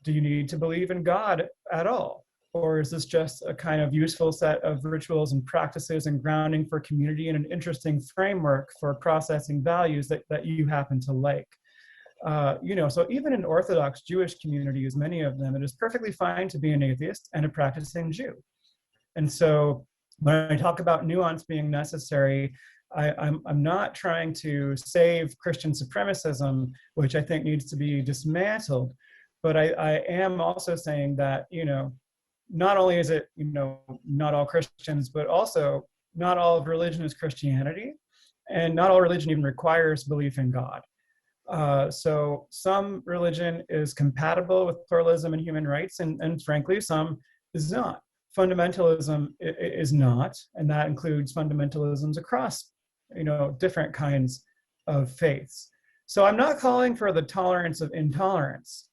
do you need to believe in God at all? Or is this just a kind of useful set of rituals and practices and grounding for community and an interesting framework for processing values that you happen to like? So even in Orthodox Jewish communities, many of them, it is perfectly fine to be an atheist and a practicing Jew. And so when I talk about nuance being necessary, I'm not trying to save Christian supremacism, which I think needs to be dismantled, but I am also saying that, not only is it, not all Christians, but also not all of religion is Christianity, and not all religion even requires belief in God. So some religion is compatible with pluralism and human rights, and frankly, some is not. Fundamentalism is not, and that includes fundamentalisms across, different kinds of faiths. So I'm not calling for the tolerance of intolerance.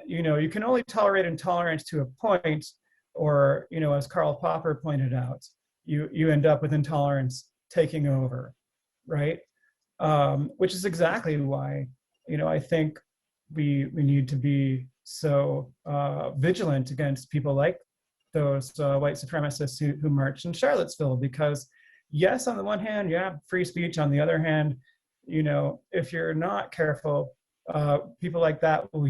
You can only tolerate intolerance to a point, or, as Karl Popper pointed out, you end up with intolerance taking over, right? Which is exactly why, I think we need to be so vigilant against people like those white supremacists who marched in Charlottesville, because yes, on the one hand, yeah, free speech. On the other hand, if you're not careful, people like that will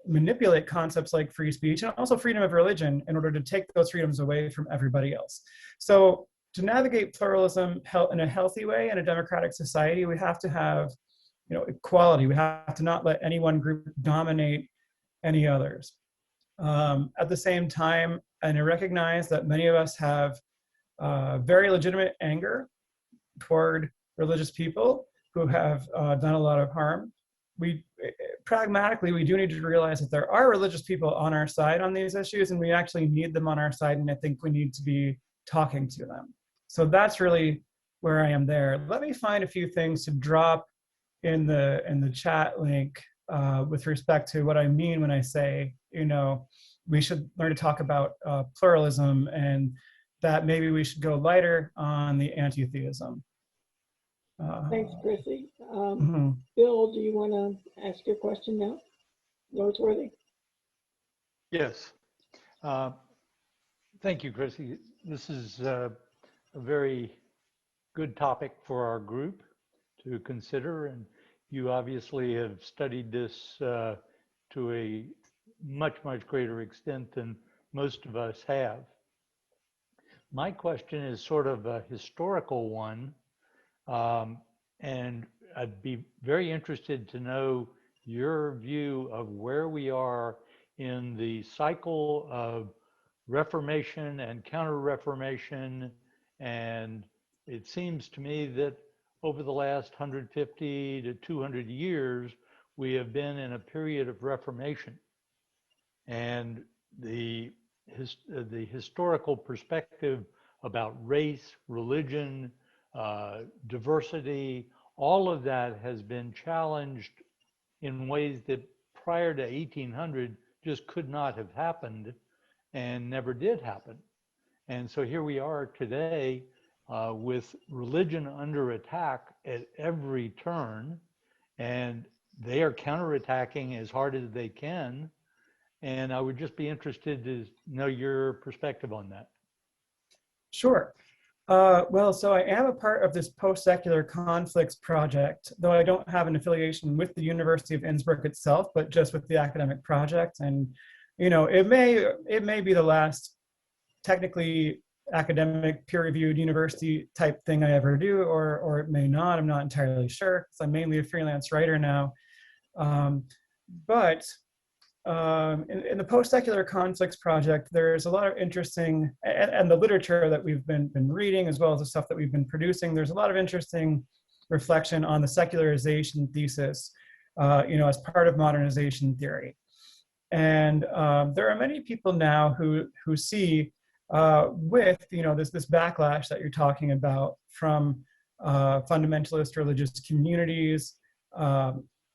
manipulate concepts like free speech and also freedom of religion in order to take those freedoms away from everybody else. So to navigate pluralism in a healthy way in a democratic society, we have to have, equality. We have to not let any one group dominate any others. At the same time, and I recognize that many of us have very legitimate anger toward religious people who have done a lot of harm. Pragmatically, we do need to realize that there are religious people on our side on these issues, and we actually need them on our side, and I think we need to be talking to them. So that's really where I am there. Let me find a few things to drop in the chat link with respect to what I mean when I say, we should learn to talk about pluralism, and that maybe we should go lighter on the anti-theism. Thanks, Chrissy. Mm-hmm. Bill, do you want to ask your question now? Noteworthy? Yes. Thank you, Chrissy. This is a very good topic for our group to consider, and you obviously have studied this to a much greater extent than most of us have. My question is sort of a historical one, and I'd be very interested to know your view of where we are in the cycle of Reformation and Counter-Reformation. And it seems to me that over the last 150 to 200 years, we have been in a period of Reformation. And the historical perspective about race, religion, diversity, all of that has been challenged in ways that prior to 1800 just could not have happened and never did happen. And so here we are today with religion under attack at every turn, and they are counterattacking as hard as they can. And I would just be interested to know your perspective on that. Sure. Well, so I am a part of this post-secular conflicts project, though I don't have an affiliation with the University of Innsbruck itself, but just with the academic project. And, you know, it may be the last technically academic peer-reviewed university type thing I ever do, or it may not. I'm not entirely sure, because I'm mainly a freelance writer now. But in the post-secular conflicts project, there's a lot of interesting, and the literature that we've been reading, as well as the stuff that we've been producing, there's a lot of interesting reflection on the secularization thesis, you know, as part of modernization theory. And there are many people now who see with, you know, this backlash that you're talking about from fundamentalist religious communities,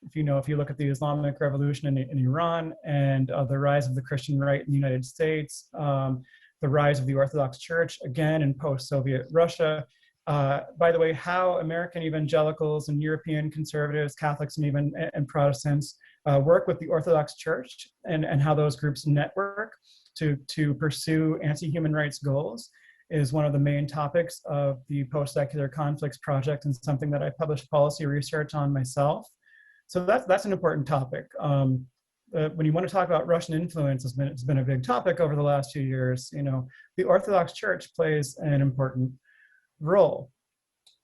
if you look at the Islamic Revolution in Iran, and the rise of the Christian right in the United States, the rise of the Orthodox Church, again, in post-Soviet Russia. By the way, how American evangelicals and European conservatives, Catholics, and even Protestants work with the Orthodox Church, and how those groups network to pursue anti-human rights goals is one of the main topics of the post-secular conflicts project, and something that I published policy research on myself. So that's an important topic. When you want to talk about Russian influence, it's been a big topic over the last few years. You know, the Orthodox Church plays an important role.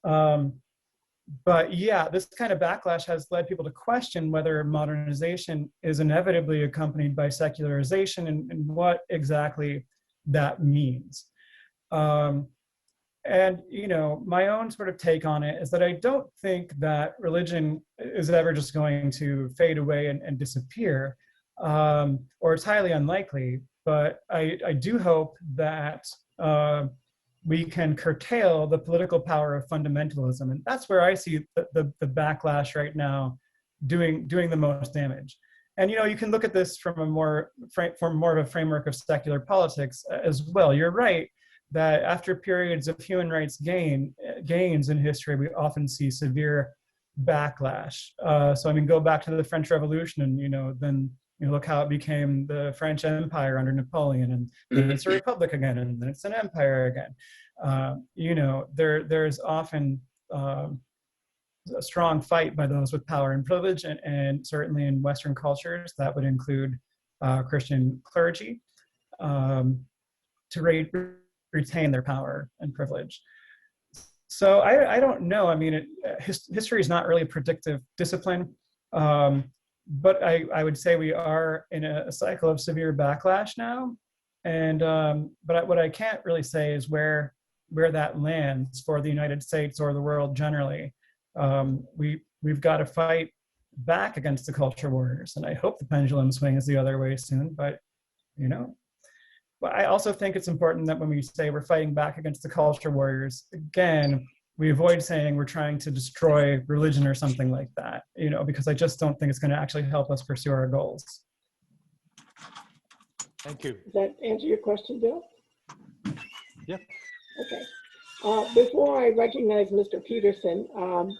But yeah, this kind of backlash has led people to question whether modernization is inevitably accompanied by secularization, and what exactly that means. And, you know, my own sort of take on it is that I don't think that religion is ever just going to fade away and disappear, or it's highly unlikely. But I do hope that we can curtail the political power of fundamentalism. And that's where I see the backlash right now doing the most damage. And, you know, you can look at this from more of a framework of secular politics as well. You're right that after periods of human rights gains in history, we often see severe backlash. So I mean, go back to the French Revolution, and then look how it became the French Empire under Napoleon, and then it's a republic again, and then it's an empire again. There's often a strong fight by those with power and privilege, and certainly in Western cultures that would include Christian clergy, to retain their power and privilege. So I don't know. I mean, history is not really a predictive discipline, but I would say we are in a cycle of severe backlash now. And but what I can't really say is where that lands for the United States or the world generally. We've got to fight back against the culture warriors, and I hope the pendulum swings the other way soon. But But I also think it's important that when we say we're fighting back against the culture warriors, again, we avoid saying we're trying to destroy religion or something like that, because I just don't think it's going to actually help us pursue our goals. Thank you. Does that answer your question, Bill? Yep. Okay. Before I recognize Mr. Peterson,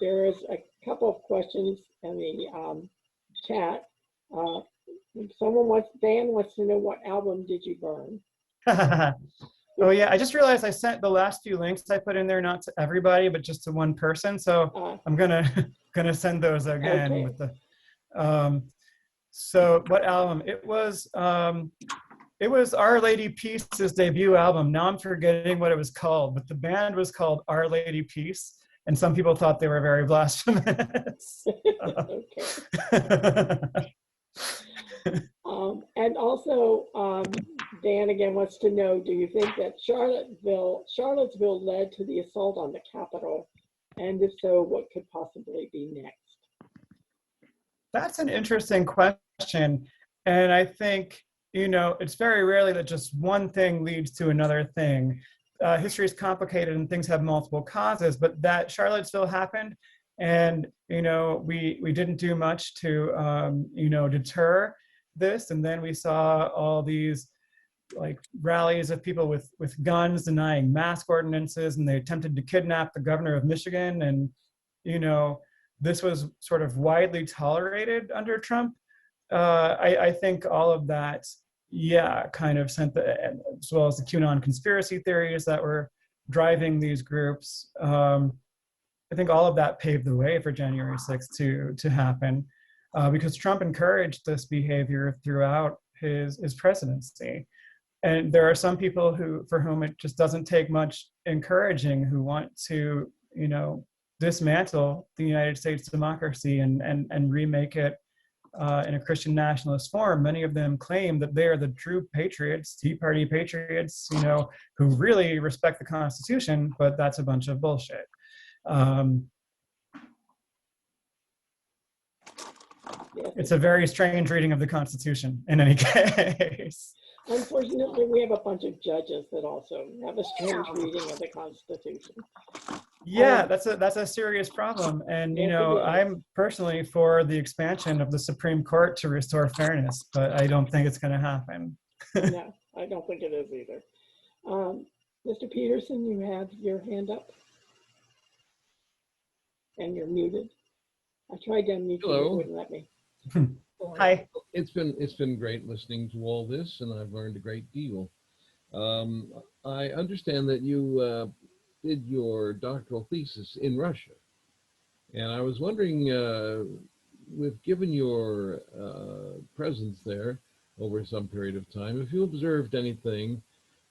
there is a couple of questions in the chat. Dan wants to know, what album did you burn? Oh yeah, I just realized I sent the last few links I put in there not to everybody, but just to one person. So I'm gonna send those again. Okay. With the so what album? It It was Our Lady Peace's debut album. Now I'm forgetting what it was called, but the band was called Our Lady Peace, and some people thought they were very blasphemous. Okay. And also, Dan again wants to know, do you think that Charlottesville led to the assault on the Capitol? And if so, what could possibly be next? That's an interesting question. And I think, it's very rarely that just one thing leads to another thing. History is complicated and things have multiple causes, but that Charlottesville happened, and we didn't do much to deter this. And then we saw all these like rallies of people with guns denying mask ordinances, and they attempted to kidnap the governor of Michigan. And this was sort of widely tolerated under Trump. I think all of that, kind of sent as well as the QAnon conspiracy theories that were driving these groups. I think all of that paved the way for January 6th to happen, because Trump encouraged this behavior throughout his presidency. And there are some people for whom it just doesn't take much encouraging, who want to, dismantle the United States democracy and remake it in a Christian nationalist form. Many of them claim that they are the true patriots, Tea Party patriots, who really respect the Constitution, but that's a bunch of bullshit. It's a very strange reading of the Constitution in any case. Unfortunately, we have a bunch of judges that also have a strange reading of the Constitution. Yeah, that's a serious problem. And, I'm personally for the expansion of the Supreme Court to restore fairness, but I don't think it's going to happen. No, I don't think it is either. Mr. Peterson, you have your hand up. And you're muted. I tried to unmute you, it wouldn't let me. Hi. It's been great listening to all this, and I've learned a great deal. I understand that you did your doctoral thesis in Russia, and I was wondering, given your presence there over some period of time, if you observed anything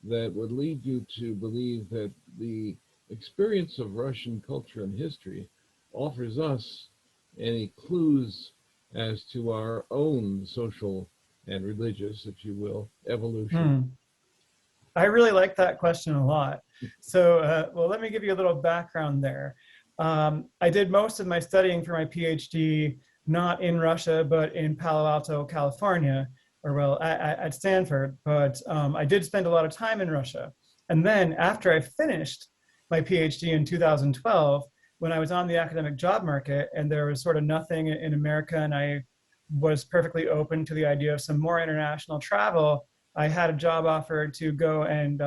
that would lead you to believe that the experience of Russian culture and history offers us any clues as to our own social and religious, if you will, evolution. I really like that question a lot. So, let me give you a little background there. I did most of my studying for my PhD not in Russia, but in Palo Alto, California, at Stanford. But I did spend a lot of time in Russia. And then after I finished my PhD in 2012, when I was on the academic job market and there was sort of nothing in America, and I was perfectly open to the idea of some more international travel, I had a job offer to go and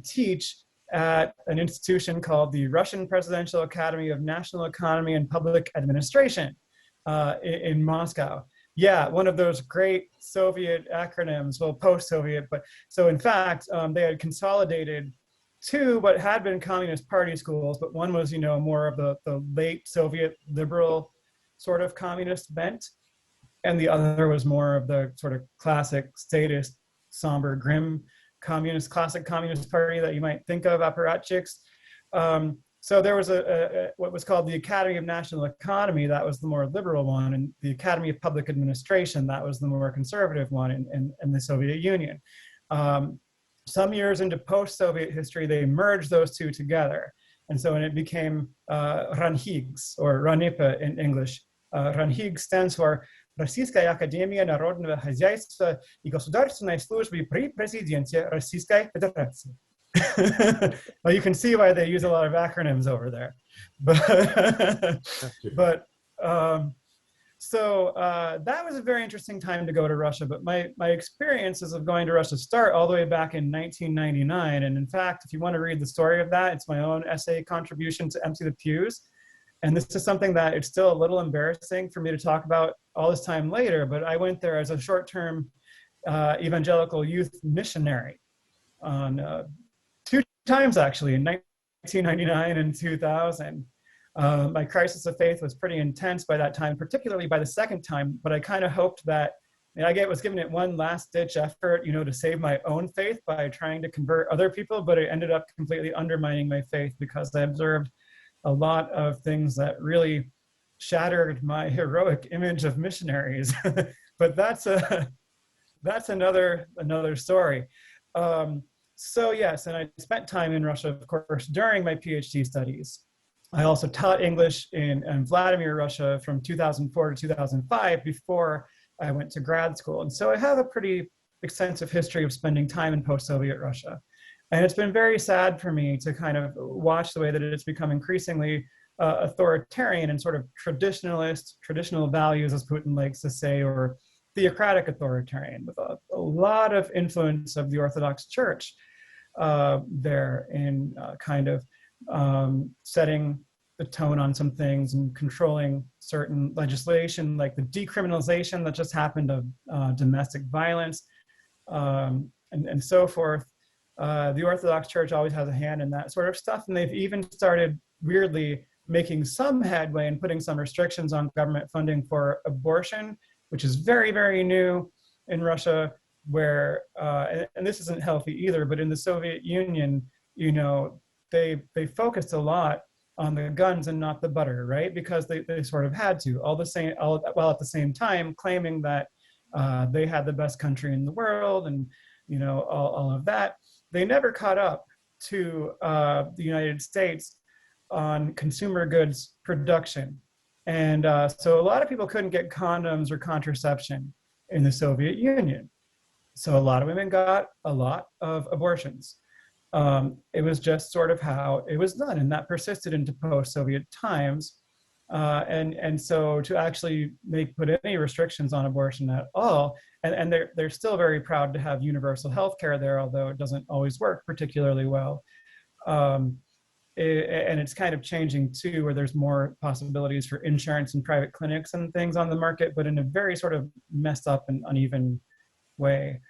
teach at an institution called the Russian Presidential Academy of National Economy and Public Administration in Moscow. Yeah, one of those great Soviet acronyms, well, post-Soviet, but so in fact, they had consolidated two what had been Communist Party schools, but one was, more of the late Soviet liberal sort of communist bent, and the other was more of the sort of classic statist, somber, grim classic communist party that you might think of, apparatchiks. So there was what was called the Academy of National Economy, that was the more liberal one, and the Academy of Public Administration, that was the more conservative one in the Soviet Union. Some years into post-Soviet history, they merged those two together. And so it became RANHIGS, or RANIPA in English. RANHIGS stands for Российская Академия Народного Хозяйства и Государственной Службы при Президенте Российской Федерации. Well, you can see why they use a lot of acronyms over there. So that was a very interesting time to go to Russia, but my experiences of going to Russia start all the way back in 1999. And in fact, if you want to read the story of that, it's my own essay contribution to Empty the Pews. And this is something that it's still a little embarrassing for me to talk about all this time later, but I went there as a short-term evangelical youth missionary on 2 times actually, in 1999 and 2000. My crisis of faith was pretty intense by that time, particularly by the second time, but I kind of hoped that And I was giving it one last ditch effort, to save my own faith by trying to convert other people, but it ended up completely undermining my faith because I observed a lot of things that really shattered my heroic image of missionaries. But that's another story. So yes, and I spent time in Russia, of course, during my PhD studies. I also taught English in Vladimir, Russia from 2004 to 2005 before I went to grad school. And so I have a pretty extensive history of spending time in post-Soviet Russia. And it's been very sad for me to kind of watch the way that it's become increasingly authoritarian and sort of traditional values, as Putin likes to say, or theocratic authoritarian, with a lot of influence of the Orthodox Church there in kind of setting the tone on some things and controlling certain legislation, like the decriminalization that just happened of domestic violence and so forth. The Orthodox Church always has a hand in that sort of stuff, and they've even started weirdly making some headway and putting some restrictions on government funding for abortion, which is very, very new in Russia, where, and this isn't healthy either, but in the Soviet Union, they focused a lot on the guns and not the butter, right? Because they sort of had to, while at the same time claiming that they had the best country in the world and, all of that. They never caught up to the United States on consumer goods production. And so a lot of people couldn't get condoms or contraception in the Soviet Union. So a lot of women got a lot of abortions. It was just sort of how it was done, and that persisted into post-Soviet times. And so to actually put any restrictions on abortion at all, and they're still very proud to have universal health care there, although it doesn't always work particularly well. And it's kind of changing too, where there's more possibilities for insurance and private clinics and things on the market, but in a very sort of messed up and uneven way.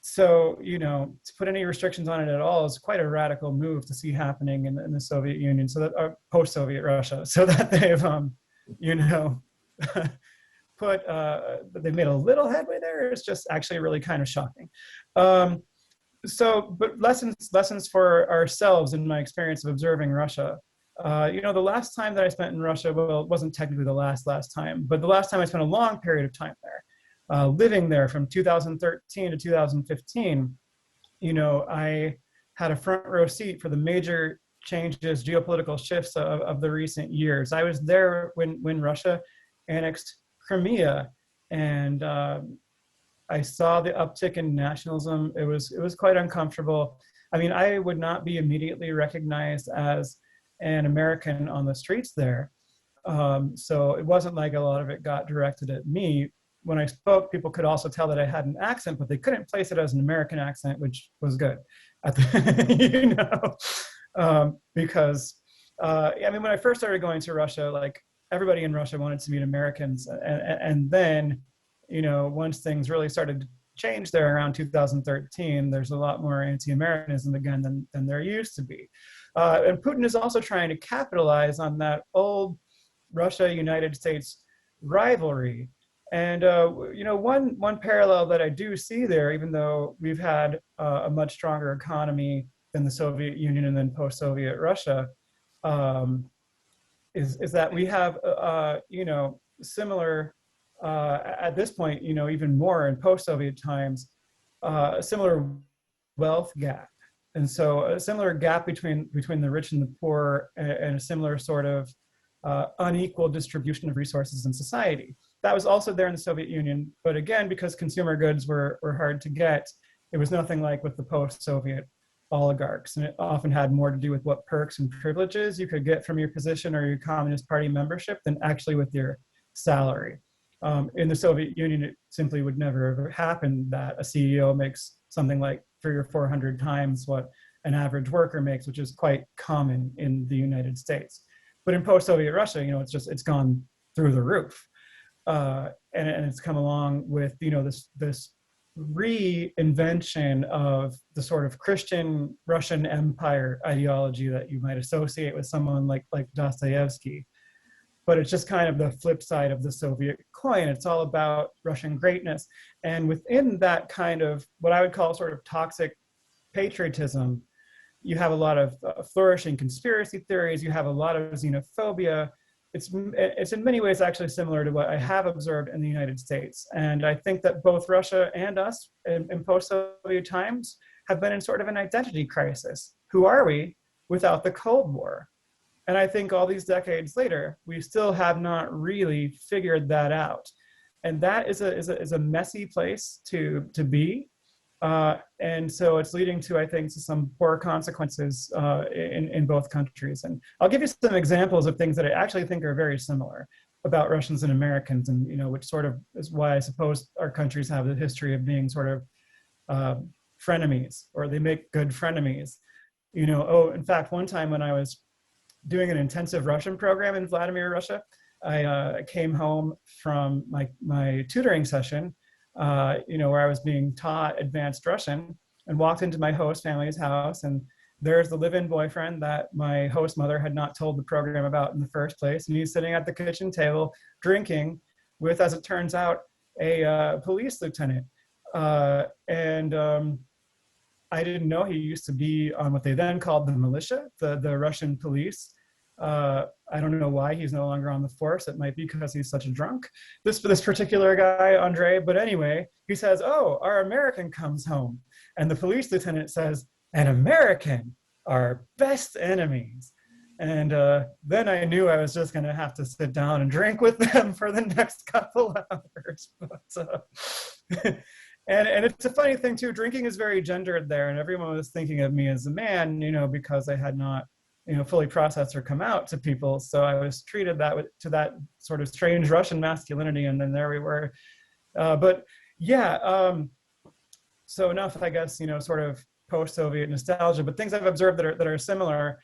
So, to put any restrictions on it at all is quite a radical move to see happening in the Soviet Union, so that post-Soviet Russia, so that they've, they've made a little headway there. It's just actually really kind of shocking. But lessons for ourselves in my experience of observing Russia. The last time that I spent in Russia, well, it wasn't technically the last time, but the last time I spent a long period of time there. Living there from 2013 to 2015, I had a front row seat for the major changes, geopolitical shifts of the recent years. I was there when Russia annexed Crimea, and I saw the uptick in nationalism. It was quite uncomfortable. I mean, I would not be immediately recognized as an American on the streets there. So it wasn't like a lot of it got directed at me. When I spoke, people could also tell that I had an accent, but they couldn't place it as an American accent, which was good. Because when I first started going to Russia, like everybody in Russia wanted to meet Americans, and then, once things really started to change there around 2013, there's a lot more anti-Americanism again than there used to be. And Putin is also trying to capitalize on that old Russia-United States rivalry. And one parallel that I do see there, even though we've had a much stronger economy than the Soviet Union and then post-Soviet Russia, is that we have similar at this point, even more in post-Soviet times, a similar wealth gap, and so a similar gap between the rich and the poor, and a similar sort of unequal distribution of resources in society. That was also there in the Soviet Union, but again, because consumer goods were hard to get, it was nothing like with the post-Soviet oligarchs, and it often had more to do with what perks and privileges you could get from your position or your Communist Party membership than actually with your salary. In the Soviet Union, it simply would never ever happen that a CEO makes something like 300 or 400 times what an average worker makes, which is quite common in the United States. But in post-Soviet Russia, it's gone through the roof. And it's come along with, this reinvention of the sort of Christian Russian Empire ideology that you might associate with someone like Dostoevsky. but it's just kind of the flip side of the Soviet coin. It's all about Russian greatness. And within that kind of what I would call sort of toxic patriotism, you have a lot of flourishing conspiracy theories, you have a lot of xenophobia. It's in many ways actually similar to what I have observed in the United States. And I think that both Russia and us in post-Soviet times have been in sort of an identity crisis. Who are we without the Cold War? And I think all these decades later, we still have not really figured that out. And that is a messy place to be. And so it's leading to, I think, to some poor consequences in both countries. And I'll give you some examples of things that I actually think are very similar about Russians and Americans, and which sort of is why I suppose our countries have the history of being sort of frenemies, or they make good frenemies. In fact, one time when I was doing an intensive Russian program in Vladimir, Russia, I came home from my tutoring session, where I was being taught advanced Russian, and walked into my host family's house, and there's the live-in boyfriend that my host mother had not told the program about in the first place, and he's sitting at the kitchen table drinking with, as it turns out, a police lieutenant. I didn't know he used to be on what they then called the militia, the Russian police. I don't know why he's no longer on the force. It might be because he's such a drunk, this particular guy, Andre. But anyway, he says, "Oh, our American comes home." And the police lieutenant says, "An American, our best enemies." And then I knew I was just going to have to sit down and drink with them for the next couple hours. But, and it's a funny thing too, drinking is very gendered there, and everyone was thinking of me as a man, because I had not fully processed or come out to people. So I was treated to that sort of strange Russian masculinity, and then there we were. But yeah, so enough, I guess, sort of post-Soviet nostalgia, but things I've observed that are similar.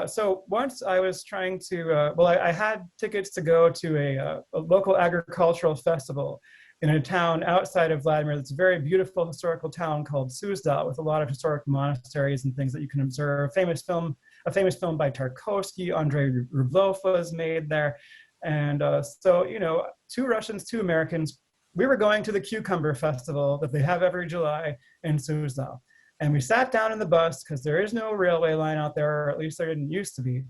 So once I was trying to, I had tickets to go to a local agricultural festival in a town outside of Vladimir. That's a very beautiful historical town called Suzdal, with a lot of historic monasteries and things that you can observe. A famous film by Tarkovsky, Andrei Rublev, was made there. And so, two Russians, two Americans, we were going to the Cucumber Festival that they have every July in Suzdal. And we sat down in the bus, because there is no railway line out there, or at least there didn't used to be.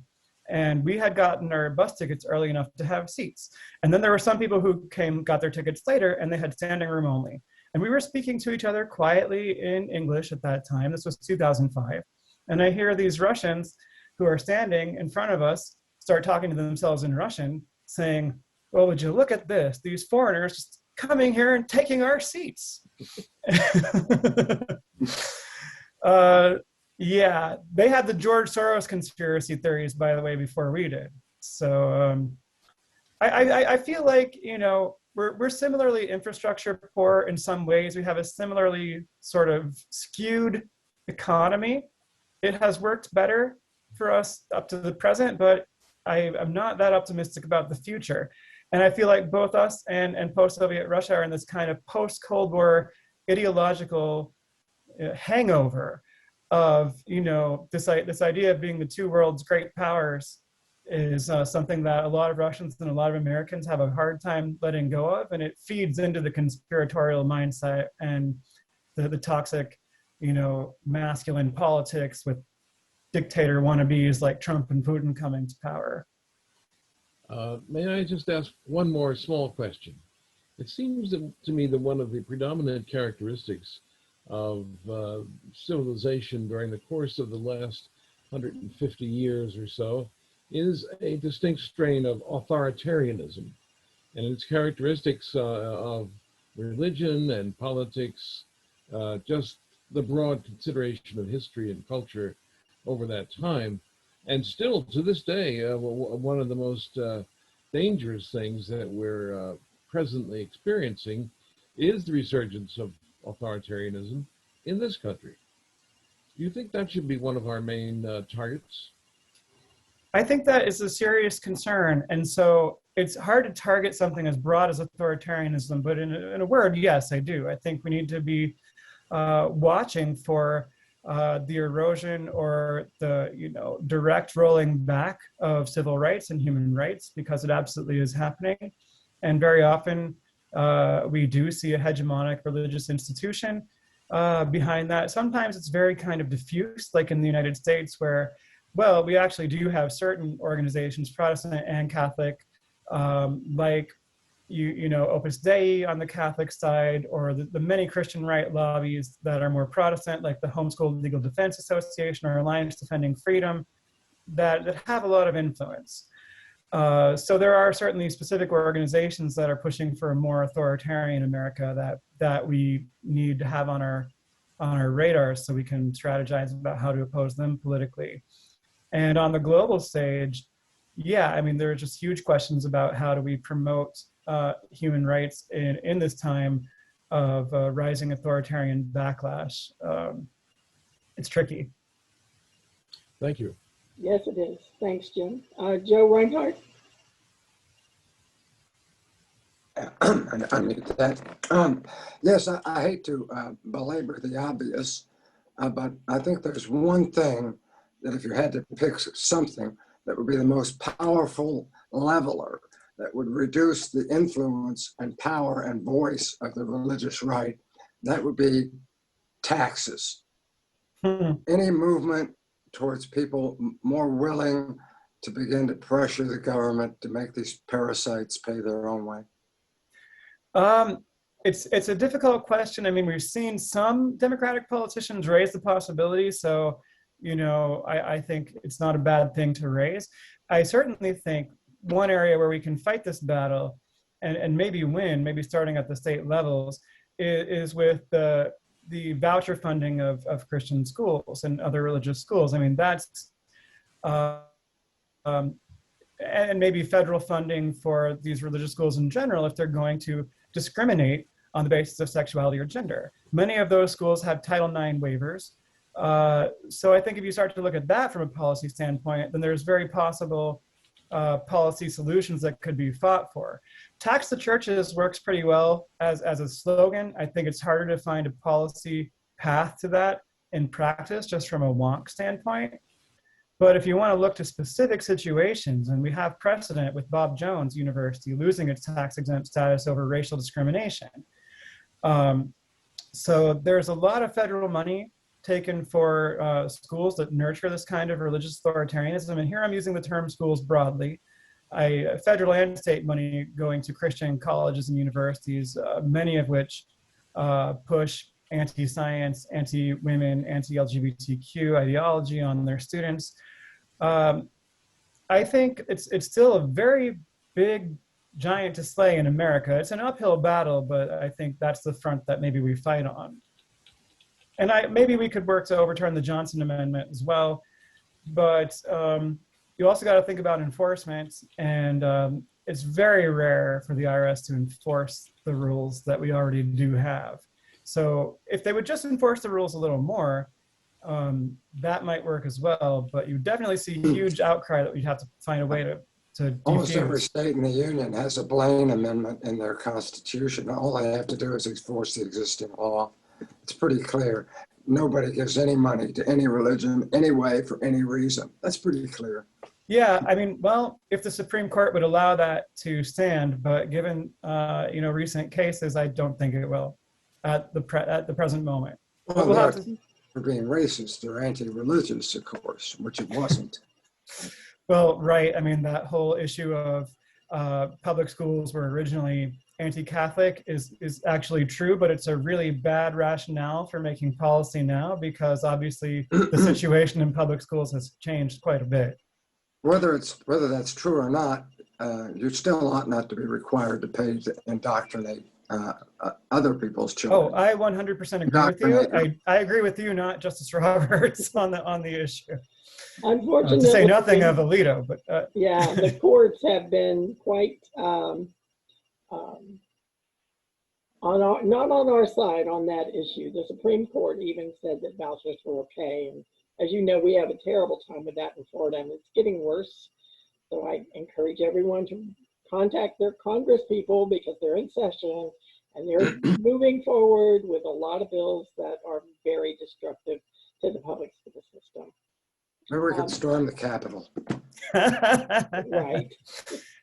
And we had gotten our bus tickets early enough to have seats. And then there were some people who got their tickets later, and they had standing room only. And we were speaking to each other quietly in English at that time. This was 2005. And I hear these Russians who are standing in front of us start talking to themselves in Russian, saying, "Well, would you look at this? These foreigners just coming here and taking our seats." Yeah, they had the George Soros conspiracy theories, by the way, before we did. So I feel like, we're similarly infrastructure poor in some ways. We have a similarly sort of skewed economy. It has worked better for us up to the present, but I'm not that optimistic about the future. And I feel like both us and post-Soviet Russia are in this kind of post-Cold War ideological hangover of, this idea of being the two world's great powers is something that a lot of Russians and a lot of Americans have a hard time letting go of, and it feeds into the conspiratorial mindset and the toxic, masculine politics with dictator wannabes like Trump and Putin coming to power. May I just ask one more small question? It seems to me that one of the predominant characteristics of civilization during the course of the last 150 years or so is a distinct strain of authoritarianism, and its characteristics of religion and politics, just the broad consideration of history and culture over that time. And still to this day, one of the most dangerous things that we're presently experiencing is the resurgence of authoritarianism in this country. Do you think that should be one of our main targets? I think that is a serious concern. And so it's hard to target something as broad as authoritarianism, but in a word, yes, I do. I think we need to be watching for the erosion or the direct rolling back of civil rights and human rights, because it absolutely is happening. And very often we do see a hegemonic religious institution behind that. Sometimes it's very kind of diffuse, like in the United States, where, well, we actually do have certain organizations, Protestant and Catholic, like Opus Dei on the Catholic side, or the many Christian right lobbies that are more Protestant, like the Homeschool Legal Defense Association or Alliance Defending Freedom, that have a lot of influence. So there are certainly specific organizations that are pushing for a more authoritarian America that we need to have on our radar, so we can strategize about how to oppose them politically. And on the global stage, yeah, I mean, there are just huge questions about how do we promote human rights in this time of rising authoritarian backlash. It's tricky. Thank you. Yes, it is. Thanks, Jim. Joe Reinhardt? I need that. Yes, I hate to belabor the obvious, but I think there's one thing that if you had to pick something that would be the most powerful leveler that would reduce the influence and power and voice of the religious right, that would be taxes. Any movement towards people more willing to begin to pressure the government to make these parasites pay their own way? It's a difficult question. I mean, we've seen some Democratic politicians raise the possibility, so I think it's not a bad thing to raise. I certainly think one area where we can fight this battle and maybe win, maybe starting at the state levels, is with the voucher funding of Christian schools and other religious schools. I mean, that's and maybe federal funding for these religious schools in general if they're going to discriminate on the basis of sexuality or gender. Many of those schools have Title IX waivers. So I think if you start to look at that from a policy standpoint, then there's very possible policy solutions that could be fought for. Tax the churches works pretty well as a slogan. I think it's harder to find a policy path to that in practice, just from a wonk standpoint. But if you want to look to specific situations, and we have precedent with Bob Jones University losing its tax-exempt status over racial discrimination. So there's a lot of federal money taken for schools that nurture this kind of religious authoritarianism. And here I'm using the term schools broadly. Federal and state money going to Christian colleges and universities, many of which push anti-science, anti-women, anti-LGBTQ ideology on their students. I think it's still a very big giant to slay in America. It's an uphill battle, but I think that's the front that maybe we fight on. And maybe we could work to overturn the Johnson Amendment as well, but you also got to think about enforcement, and it's very rare for the IRS to enforce the rules that we already do have. So if they would just enforce the rules a little more, that might work as well, but you definitely see huge outcry that we'd have to find a way to Almost defuse. every state in the union has a Blaine Amendment in their constitution. All they have to do is enforce the existing law. It's pretty clear. Nobody gives any money to any religion, any way, for any reason. That's pretty clear. Yeah, I mean, well, if the Supreme Court would allow that to stand, but given recent cases, I don't think it will at the present moment. Well, We'll have they're to, being racist or anti-religious, of course, which it wasn't. well, right. I mean, that whole issue of public schools were originally anti-Catholic is actually true, but it's a really bad rationale for making policy now, because obviously the situation in public schools has changed quite a bit. Whether that's true or not, you still ought not to be required to pay to indoctrinate other people's children. Oh, I 100% agree with you. I agree with you, not Justice Roberts, on the issue. Unfortunately, To say nothing of Alito, but yeah, the courts have been quite not on our side on that issue. The Supreme Court even said that vouchers were okay, and as you know, we have a terrible time with that in Florida, and it's getting worse. So I encourage everyone to contact their Congress people, because they're in session and they're moving forward with a lot of bills that are very destructive to the public school system. Maybe we could storm the Capitol. Right.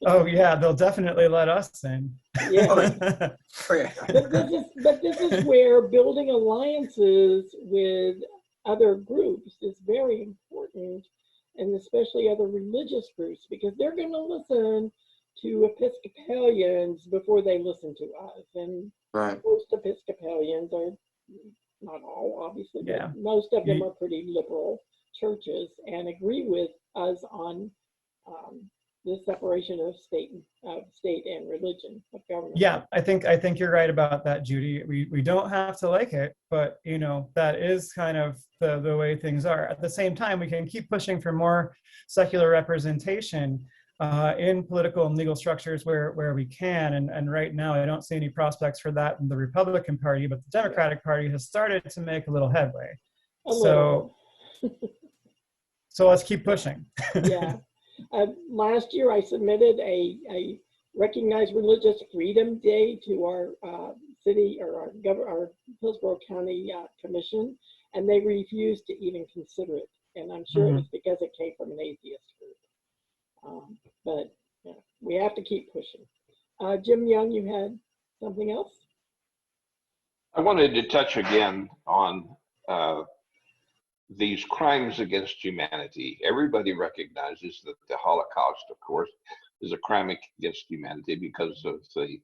Oh yeah, they'll definitely let us in. Yeah. Oh, yeah. But this is where building alliances with other groups is very important, and especially other religious groups, because they're going to listen to Episcopalians before they listen to us. And Right. most Episcopalians are, not all obviously, Yeah. but most of them Ye- are pretty liberal churches and agree with us on the separation of state and religion, of government. Yeah, I think you're right about that, Judy. We don't have to like it, but you know, that is kind of the way things are. At the same time, we can keep pushing for more secular representation in political and legal structures where we can. And right now, I don't see any prospects for that in the Republican Party, but the Democratic Party has started to make a little headway. A So, so let's keep pushing. Yeah. Last year, I submitted a recognized religious freedom day to our city or our Hillsborough County Commission, and they refused to even consider it. And I'm sure it was because it came from an atheist group. But yeah, we have to keep pushing. Jim Young, you had something else? I wanted to touch again on these crimes against humanity. Everybody recognizes that the Holocaust, of course, is a crime against humanity because of the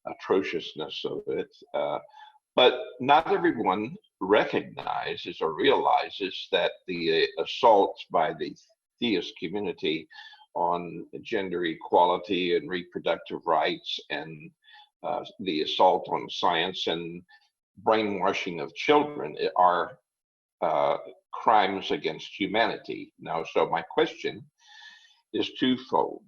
atrociousness of it. But not everyone recognizes or realizes that the assaults by the theist community on gender equality and reproductive rights, and the assault on science and brainwashing of children are crimes against humanity. Now, so my question is twofold.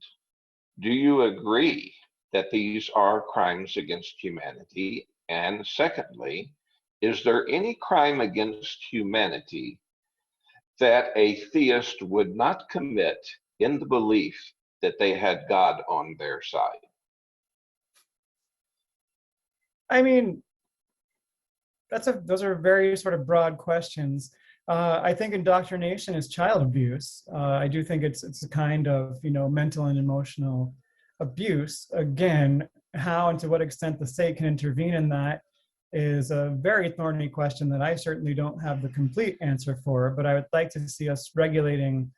Do you agree that these are crimes against humanity? And secondly, is there any crime against humanity that a theist would not commit in the belief that they had God on their side? I mean, those are very sort of broad questions. I think indoctrination is child abuse. I do think it's a kind of, you know, mental and emotional abuse. Again, how and to what extent the state can intervene in that is a very thorny question that I certainly don't have the complete answer for, but I would like to see us regulating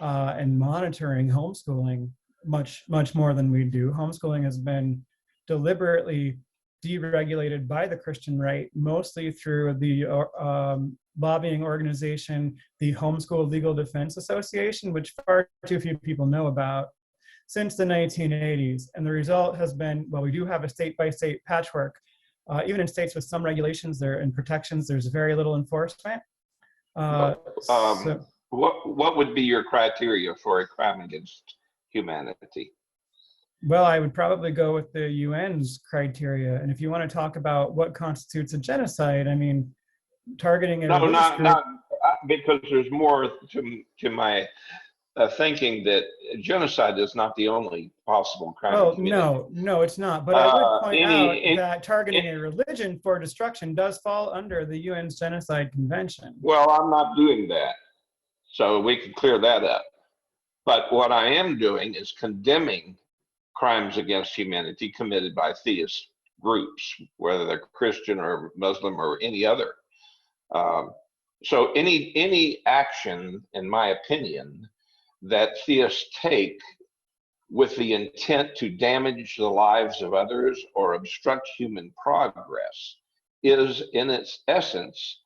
and monitoring homeschooling much more than we do. Homeschooling has been deliberately deregulated by the Christian right, mostly through the lobbying organization, the Homeschool Legal Defense Association, which far too few people know about, since the 1980s. And the result has been, well, we do have a state-by-state patchwork. Even in states with some regulations there and protections, there's very little enforcement. What would be your criteria for a crime against humanity? Well, I would probably go with the UN's criteria. And if you want to talk about what constitutes a genocide, I mean, targeting a religious group. Not because there's more to my thinking that genocide is not the only possible crime. Oh, no, it's not. But I would point out that targeting a religion for destruction does fall under the UN's Genocide Convention. Well, I'm not doing that, so we can clear that up. But what I am doing is condemning crimes against humanity committed by theist groups, whether they're Christian or Muslim or any other. So any action, in my opinion, that theists take with the intent to damage the lives of others or obstruct human progress is, in its essence,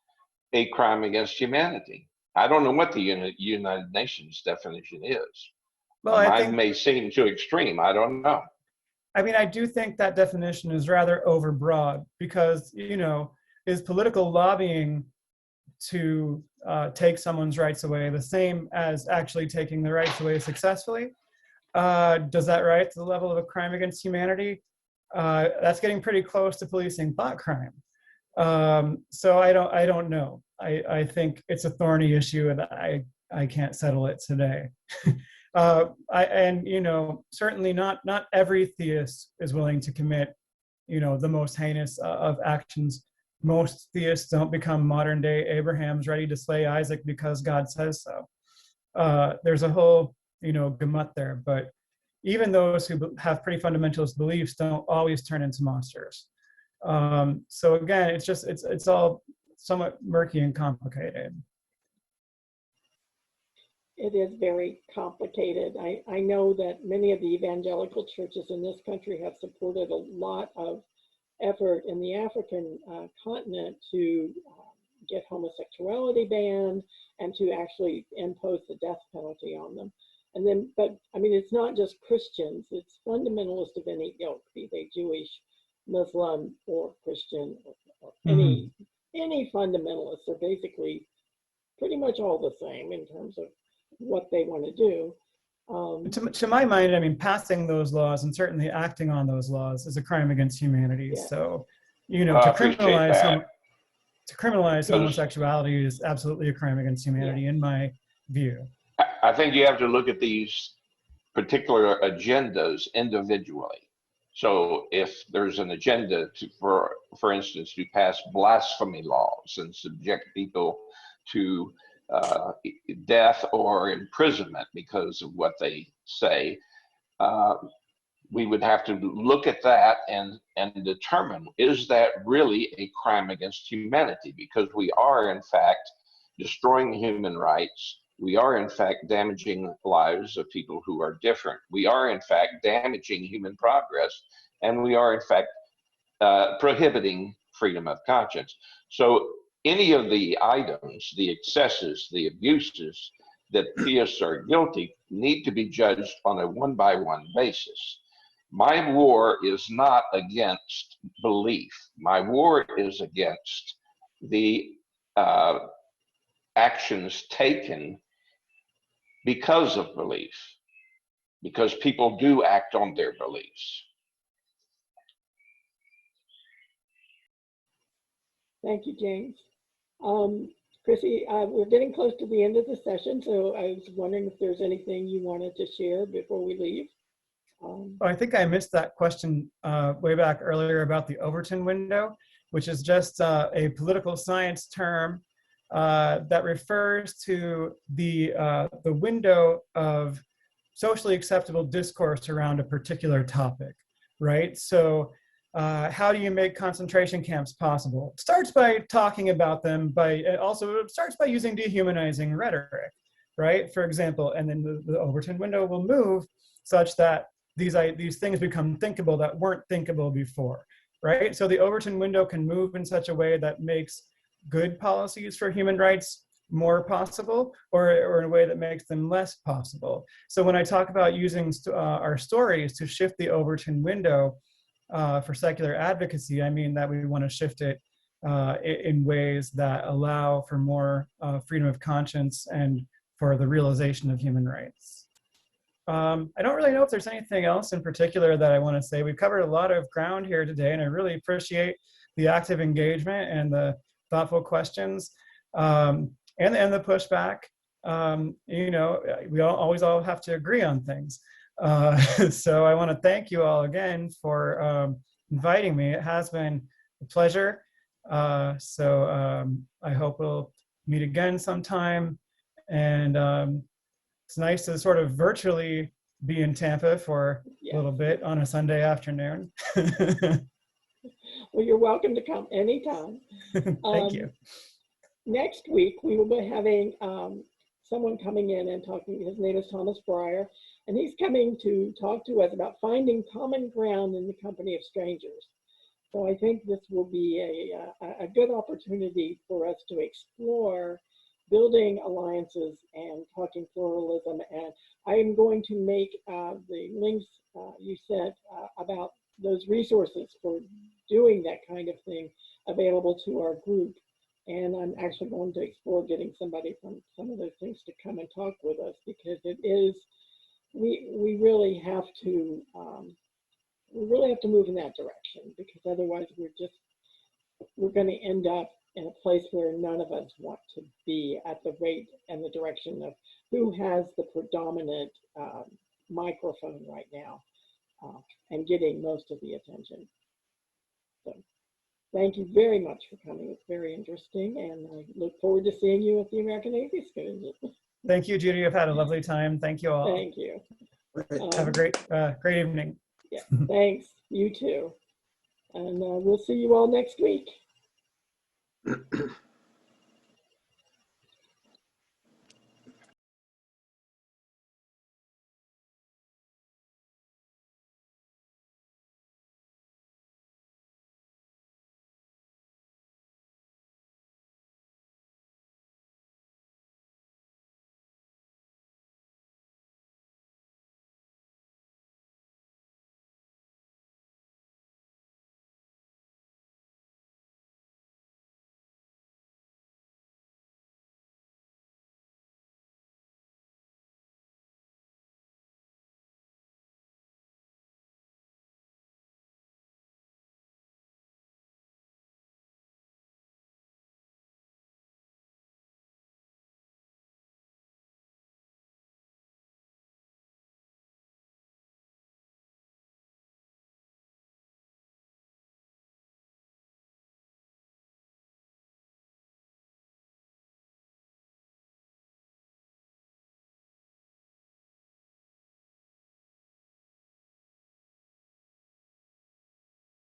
a crime against humanity. I don't know what the United Nations definition is. Well, I Mine think, may seem too extreme. I don't know. I mean, I do think that definition is rather overbroad because, you know, is political lobbying to take someone's rights away the same as actually taking the rights away successfully? Does that rise to the level of a crime against humanity? That's getting pretty close to policing thought crime. So I don't know. I think it's a thorny issue, and I can't settle it today. And you know, certainly not every theist is willing to commit, you know, the most heinous of actions most theists don't become modern day Abrahams ready to slay Isaac because God says so. There's a whole, gamut there, but even those who have pretty fundamentalist beliefs don't always turn into monsters. So again, it's all somewhat murky and complicated. It is very complicated. I know that many of the evangelical churches in this country have supported a lot of effort in the African continent to get homosexuality banned and to actually impose the death penalty on them. And then, but I mean, it's not just Christians, it's fundamentalists of any ilk, be they Jewish, Muslim, or Christian, or any fundamentalists are basically pretty much all the same in terms of what they want to do. To my mind, I mean, passing those laws and certainly acting on those laws is a crime against humanity. Yeah. So, I appreciate that. to criminalize homosexuality is absolutely a crime against humanity, in my view. I think you have to look at these particular agendas individually. So if there's an agenda to, for instance, to pass blasphemy laws and subject people to death or imprisonment because of what they say, we would have to look at that and determine, is that really a crime against humanity? Because we are in fact destroying human rights. We are in fact damaging lives of people who are different. We are in fact damaging human progress, and we are in fact prohibiting freedom of conscience. So any of the items, the excesses, the abuses that theists are guilty need to be judged on a one-by-one basis. My war is not against belief. My war is against the actions taken because of belief, because people do act on their beliefs. Thank you, James. Chrissy, we're getting close to the end of the session, so I was wondering if there's anything you wanted to share before we leave. I think I missed that question way back earlier about the Overton window, which is just a political science term that refers to the window of socially acceptable discourse around a particular topic, right? So how do you make concentration camps possible? It starts by talking about them, it starts by using dehumanizing rhetoric, right? For example, and then the Overton window will move such that these things become thinkable that weren't thinkable before, right? So the Overton window can move in such a way that makes good policies for human rights more possible, or in a way that makes them less possible. So when I talk about using our stories to shift the Overton window for secular advocacy, I mean that we want to shift it in ways that allow for more freedom of conscience and for the realization of human rights. I don't really know if there's anything else in particular that I want to say. We've covered a lot of ground here today, and I really appreciate the active engagement and the thoughtful questions and the pushback. We always all have to agree on things. So I want to thank you all again for inviting me. It has been a pleasure. So I hope we'll meet again sometime. And it's nice to sort of virtually be in Tampa for a little bit on a Sunday afternoon. Well, you're welcome to come anytime. Thank you. Next week, we will be having someone coming in and talking. His name is Thomas Breyer, and he's coming to talk to us about finding common ground in the company of strangers. So I think this will be a good opportunity for us to explore building alliances and talking pluralism. And I am going to make the links you sent about those resources for doing that kind of thing available to our group. And I'm actually going to explore getting somebody from some of those things to come and talk with us, because it is, we really have to move in that direction, because otherwise we're going to end up in a place where none of us want to be, at the rate and the direction of who has the predominant microphone right now and getting most of the attention. So thank you very much for coming. It's very interesting, and I look forward to seeing you at the American Atheist Convention. Thank you, Judy. I've had a lovely time. Thank you all. Thank you. Great. Have a great evening. Yeah, thanks. You too. And we'll see you all next week.